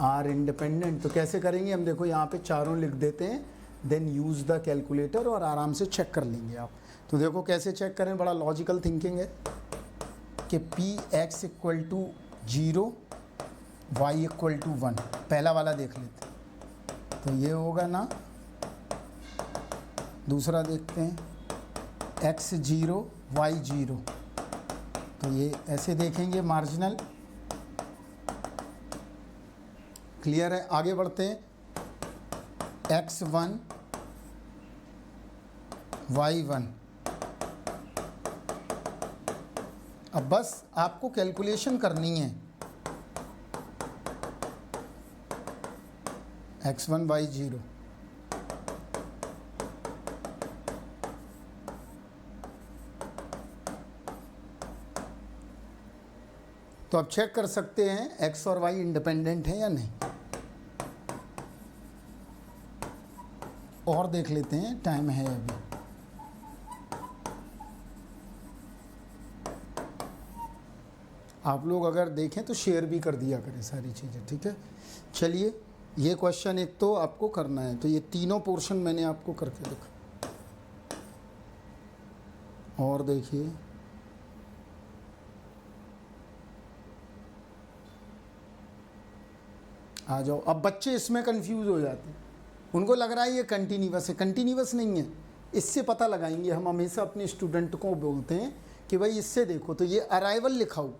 are independent. तो कैसे करेंगे हम, देखो यहाँ पे चारों लिख देते हैं, देन यूज़ द कैलकुलेटर और आराम से चेक कर लेंगे आप। तो देखो कैसे चेक करें, बड़ा लॉजिकल थिंकिंग है कि P X equal to 0 Y equal to 1, पहला वाला देख लेते हैं, तो ये होगा ना। दूसरा देखते हैं, x 0 y 0, तो ये ऐसे देखेंगे मार्जिनल, क्लियर है। आगे बढ़ते हैं, x 1 y 1। अब बस आपको कैलकुलेशन करनी है, x 1 y 0, तो अब चेक कर सकते हैं x और y इंडिपेंडेंट है या नहीं। और देख लेते हैं, टाइम है अभी। आप लोग अगर देखें तो शेयर भी कर दिया करें सारी चीज़ें, ठीक है। चलिए, ये क्वेश्चन एक तो आपको करना है, तो ये तीनों पोर्शन मैंने आपको करके दिखा। और देखिए, आ जाओ। अब बच्चे इसमें कंफ्यूज हो जाते हैं, उनको लग रहा है ये कंटिन्यूअस है, कंटिन्यूअस नहीं है। इससे पता लगाएंगे हम, हमेशा अपने स्टूडेंट को बोलते हैं कि भाई इससे देखो, तो ये अराइवल लिखा हुआ,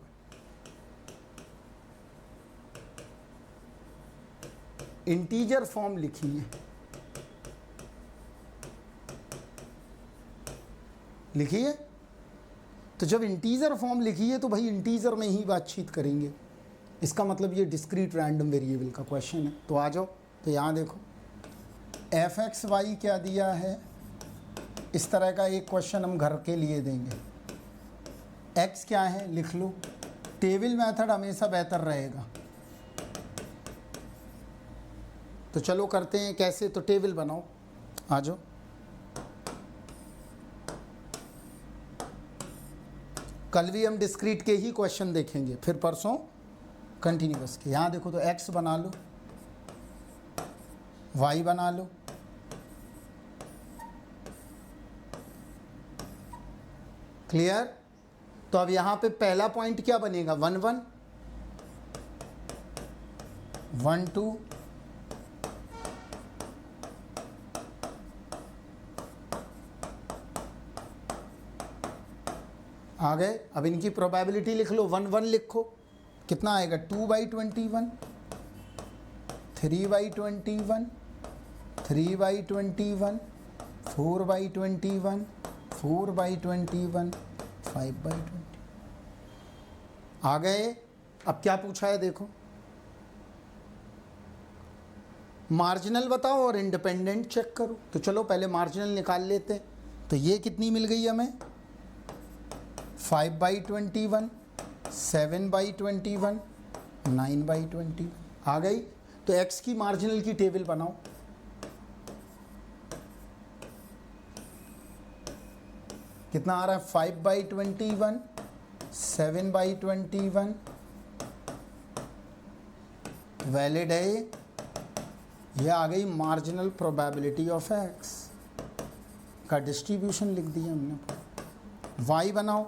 इंटीजर फॉर्म लिखी है, लिखी है। तो जब इंटीजर फॉर्म लिखी है तो भाई इंटीजर में ही बातचीत करेंगे, इसका मतलब ये डिस्क्रीट रैंडम वेरिएबल का क्वेश्चन है। तो आ जाओ, तो यहाँ देखो एफ एक्स वाई क्या दिया है, इस तरह का एक क्वेश्चन हम घर के लिए देंगे। एक्स क्या है लिख लो, टेबल मेथड हमेशा बेहतर रहेगा। तो चलो करते हैं कैसे, तो टेबल बनाओ, आ जाओ। कल भी हम डिस्क्रीट के ही क्वेश्चन देखेंगे, फिर परसों कंटिन्यूअस के। यहाँ देखो, तो एक्स बना लो, वाई बना लो, क्लियर। तो अब यहाँ पे पहला पॉइंट क्या बनेगा, 1 1 1 2 आ गए। अब इनकी प्रोबेबिलिटी लिख लो, 1 1 लिखो, कितना आएगा 2/21, 3/21, 3/21, 4/21, 4/21, 5/20 आ गए। अब क्या पूछा है देखो, मार्जिनल बताओ और इंडिपेंडेंट चेक करो। तो चलो पहले मार्जिनल निकाल लेते हैं। तो ये कितनी मिल गई हमें, 5/21, 7/21, 9/21 आ गई। तो x की मार्जिनल की टेबल बनाओ। कितना आ रहा है, 5/21, 7/21, वैलिड है ये आ गई मार्जिनल प्रोबेबिलिटी ऑफ x का डिस्ट्रीब्यूशन लिख दिया हमने। y बनाओ,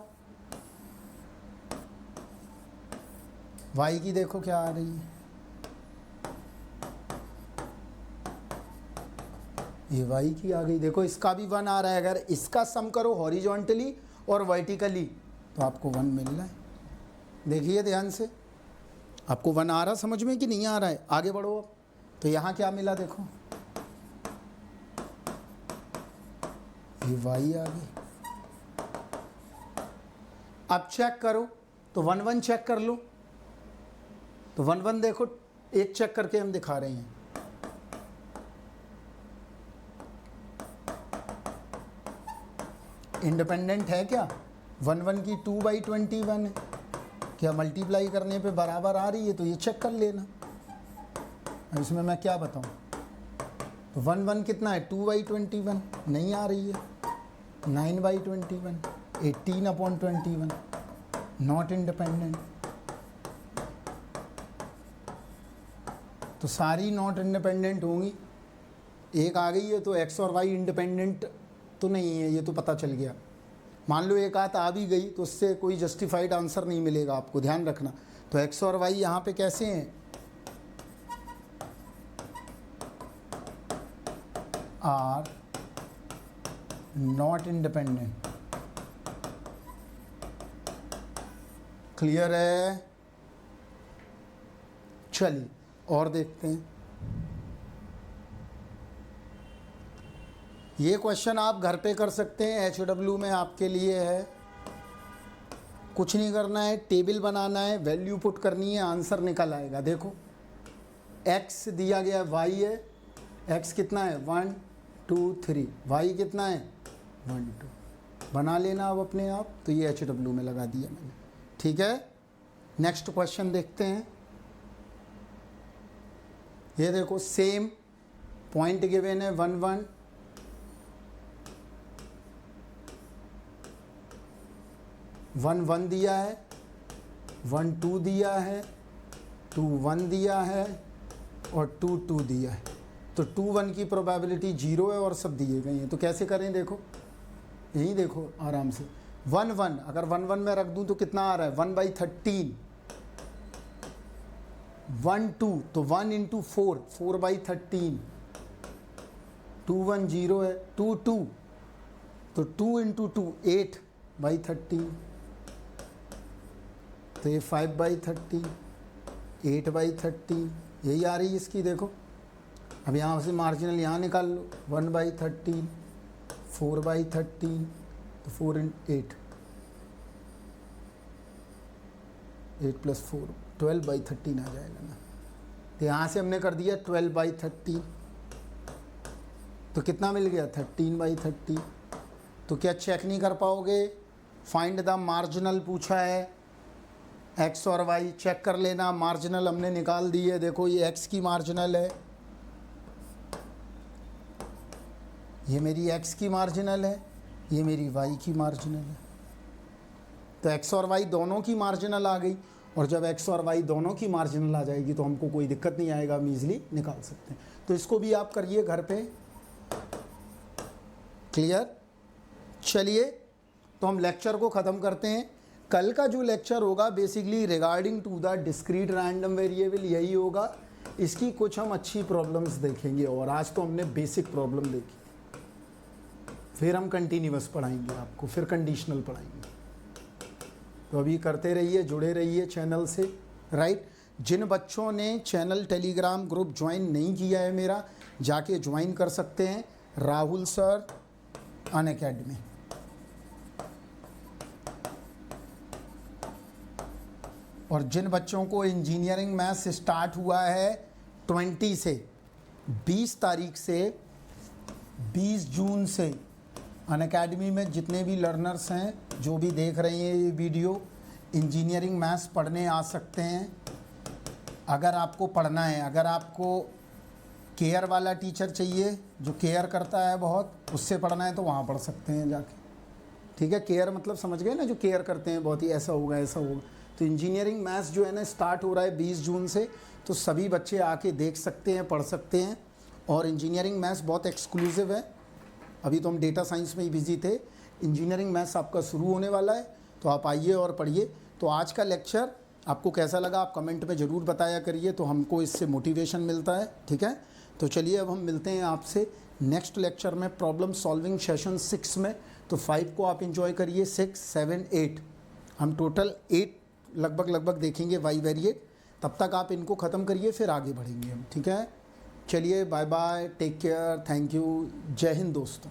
y की देखो क्या आ रही है, ये y की आ गई। देखो इसका भी 1 आ रहा है। अगर इसका सम करो हॉरिजॉन्टली और वर्टिकली तो आपको 1 मिल रहा है। देखिए ध्यान से, आपको 1 आ रहा समझ में कि नहीं आ रहा है। आगे बढ़ो। अब तो यहाँ क्या मिला देखो, ये y आ गई। अब चेक करो तो 1 1 चेक कर लो। तो 1 1 देखो, एक चेक करके हम दिखा रहे हैं। इंडिपेंडेंट है क्या, 1 1 की 2/21 है, क्या मल्टीप्लाई करने पे बराबर आ रही है, तो ये चेक कर लेना। इसमें मैं क्या बताऊं, तो 1 1 कितना है, 2/21 नहीं आ रही है, 9/21, 18/21 नॉट इंडिपेंडेंट। तो सारी नॉट इंडिपेंडेंट होंगी। एक आ गई है तो x और y इंडिपेंडेंट तो नहीं है, ये तो पता चल गया। मान लो एक आध आ भी गई तो उससे कोई जस्टिफाइड आंसर नहीं मिलेगा, आपको ध्यान रखना। तो x और y यहाँ पे कैसे हैं, आर नॉट इंडिपेंडेंट। क्लियर है। चलिए और देखते हैं। ये क्वेश्चन आप घर पे कर सकते हैं, HW में आपके लिए है। कुछ नहीं करना है, टेबल बनाना है, वैल्यू पुट करनी है, आंसर निकल आएगा। देखो x दिया गया y है, x कितना है 1 2 3, y कितना है 1 2, बना लेना अब अपने आप। तो ये HW में लगा दिया मैंने, ठीक है। नेक्स्ट क्वेश्चन देखते हैं। ये देखो सेम पॉइंट गिवन है, 1 1 1 1 दिया है, 1 2 दिया है, 2 1 दिया है और 2 2 दिया है। तो 2 1 की प्रोबेबिलिटी 0 है और सब दिए गए हैं। तो कैसे करें, देखो यही देखो आराम से। 1 1 अगर 1 1 में रख दूं तो कितना आ रहा है 1/13। 1 2 तो 1 इंटू 4, 4/13। 2 1 0 है, 2 2 तो 2 इंटू 2 8/13। तो ये 5/13, 8/13 यही आ रही है इसकी। देखो अब यहाँ से मार्जिनल यहाँ निकाल लो, 1/13, 4/13 तो 4 8, 8 + 4 12/13 आ जाएगा ना। तो यहाँ से हमने कर दिया 12/13, तो कितना मिल गया 13/13। तो क्या चेक नहीं कर पाओगे, फाइंड द मार्जिनल पूछा है, x और y चेक कर लेना। मार्जिनल हमने निकाल दी है, देखो ये x की मार्जिनल है, ये मेरी x की मार्जिनल है, ये मेरी y की मार्जिनल है। तो x और y दोनों की मार्जिनल आ गई, और जब x और y दोनों की मार्जिनल आ जाएगी तो हमको कोई दिक्कत नहीं आएगा, हम ईजिली निकाल सकते हैं। तो इसको भी आप करिए घर पे। क्लियर। चलिए तो हम लेक्चर को ख़त्म करते हैं। कल का जो लेक्चर होगा basically regarding to the discrete random variable यही होगा। इसकी कुछ हम अच्छी प्रॉब्लम्स देखेंगे और आज तो हमने बेसिक प्रॉब्लम देखी, फिर हम कंटिन्यूअस पढ़ाएंगे आपको, फिर कंडीशनल पढ़ाएंगे। तो अभी करते रहिए, जुड़े रहिए चैनल से, राइट। जिन बच्चों ने चैनल टेलीग्राम ग्रुप ज्वाइन नहीं किया है मेरा, जाके ज्वाइन कर सकते हैं, राहुल सर अनअकैडमी। और जिन बच्चों को इंजीनियरिंग मैथ्स स्टार्ट हुआ है 20 से 20 तारीख से 20 जून से अनअकैडमी में जितने भी लर्नर्स हैं, जो भी देख रहे हैं ये वीडियो, इंजीनियरिंग मैथ्स पढ़ने आ सकते हैं। अगर आपको पढ़ना है, अगर आपको केयर वाला टीचर चाहिए जो केयर करता है बहुत, उससे पढ़ना है तो वहाँ पढ़ सकते हैं जाके, ठीक है। केयर मतलब समझ गए ना, जो केयर करते हैं बहुत ही, ऐसा होगा ऐसा होगा। तो इंजीनियरिंग मैथ्स जो है ना स्टार्ट हो रहा है 20 जून से, तो सभी बच्चे आके देख सकते हैं, पढ़ सकते हैं। और इंजीनियरिंग मैथ्स बहुत एक्सक्लूसिव है। अभी तो हम डेटा साइंस में ही बिजी थे, इंजीनियरिंग मैथ्स आपका शुरू होने वाला है, तो आप आइए और पढ़िए। तो आज का लेक्चर आपको कैसा लगा आप कमेंट में ज़रूर बताया करिए, तो हमको इससे मोटिवेशन मिलता है, ठीक है। तो चलिए अब हम मिलते हैं आपसे नेक्स्ट लेक्चर में, प्रॉब्लम सॉल्विंग सेशन 6 में। तो 5 को आप इंजॉय करिए, 6, 7, 8 हम टोटल 8 लगभग देखेंगे वाई वेरिएट। तब तक आप इनको ख़त्म करिए, फिर आगे बढ़ेंगे हम, ठीक है। चलिए bye bye, take care, thank you, जय हिंद दोस्तों।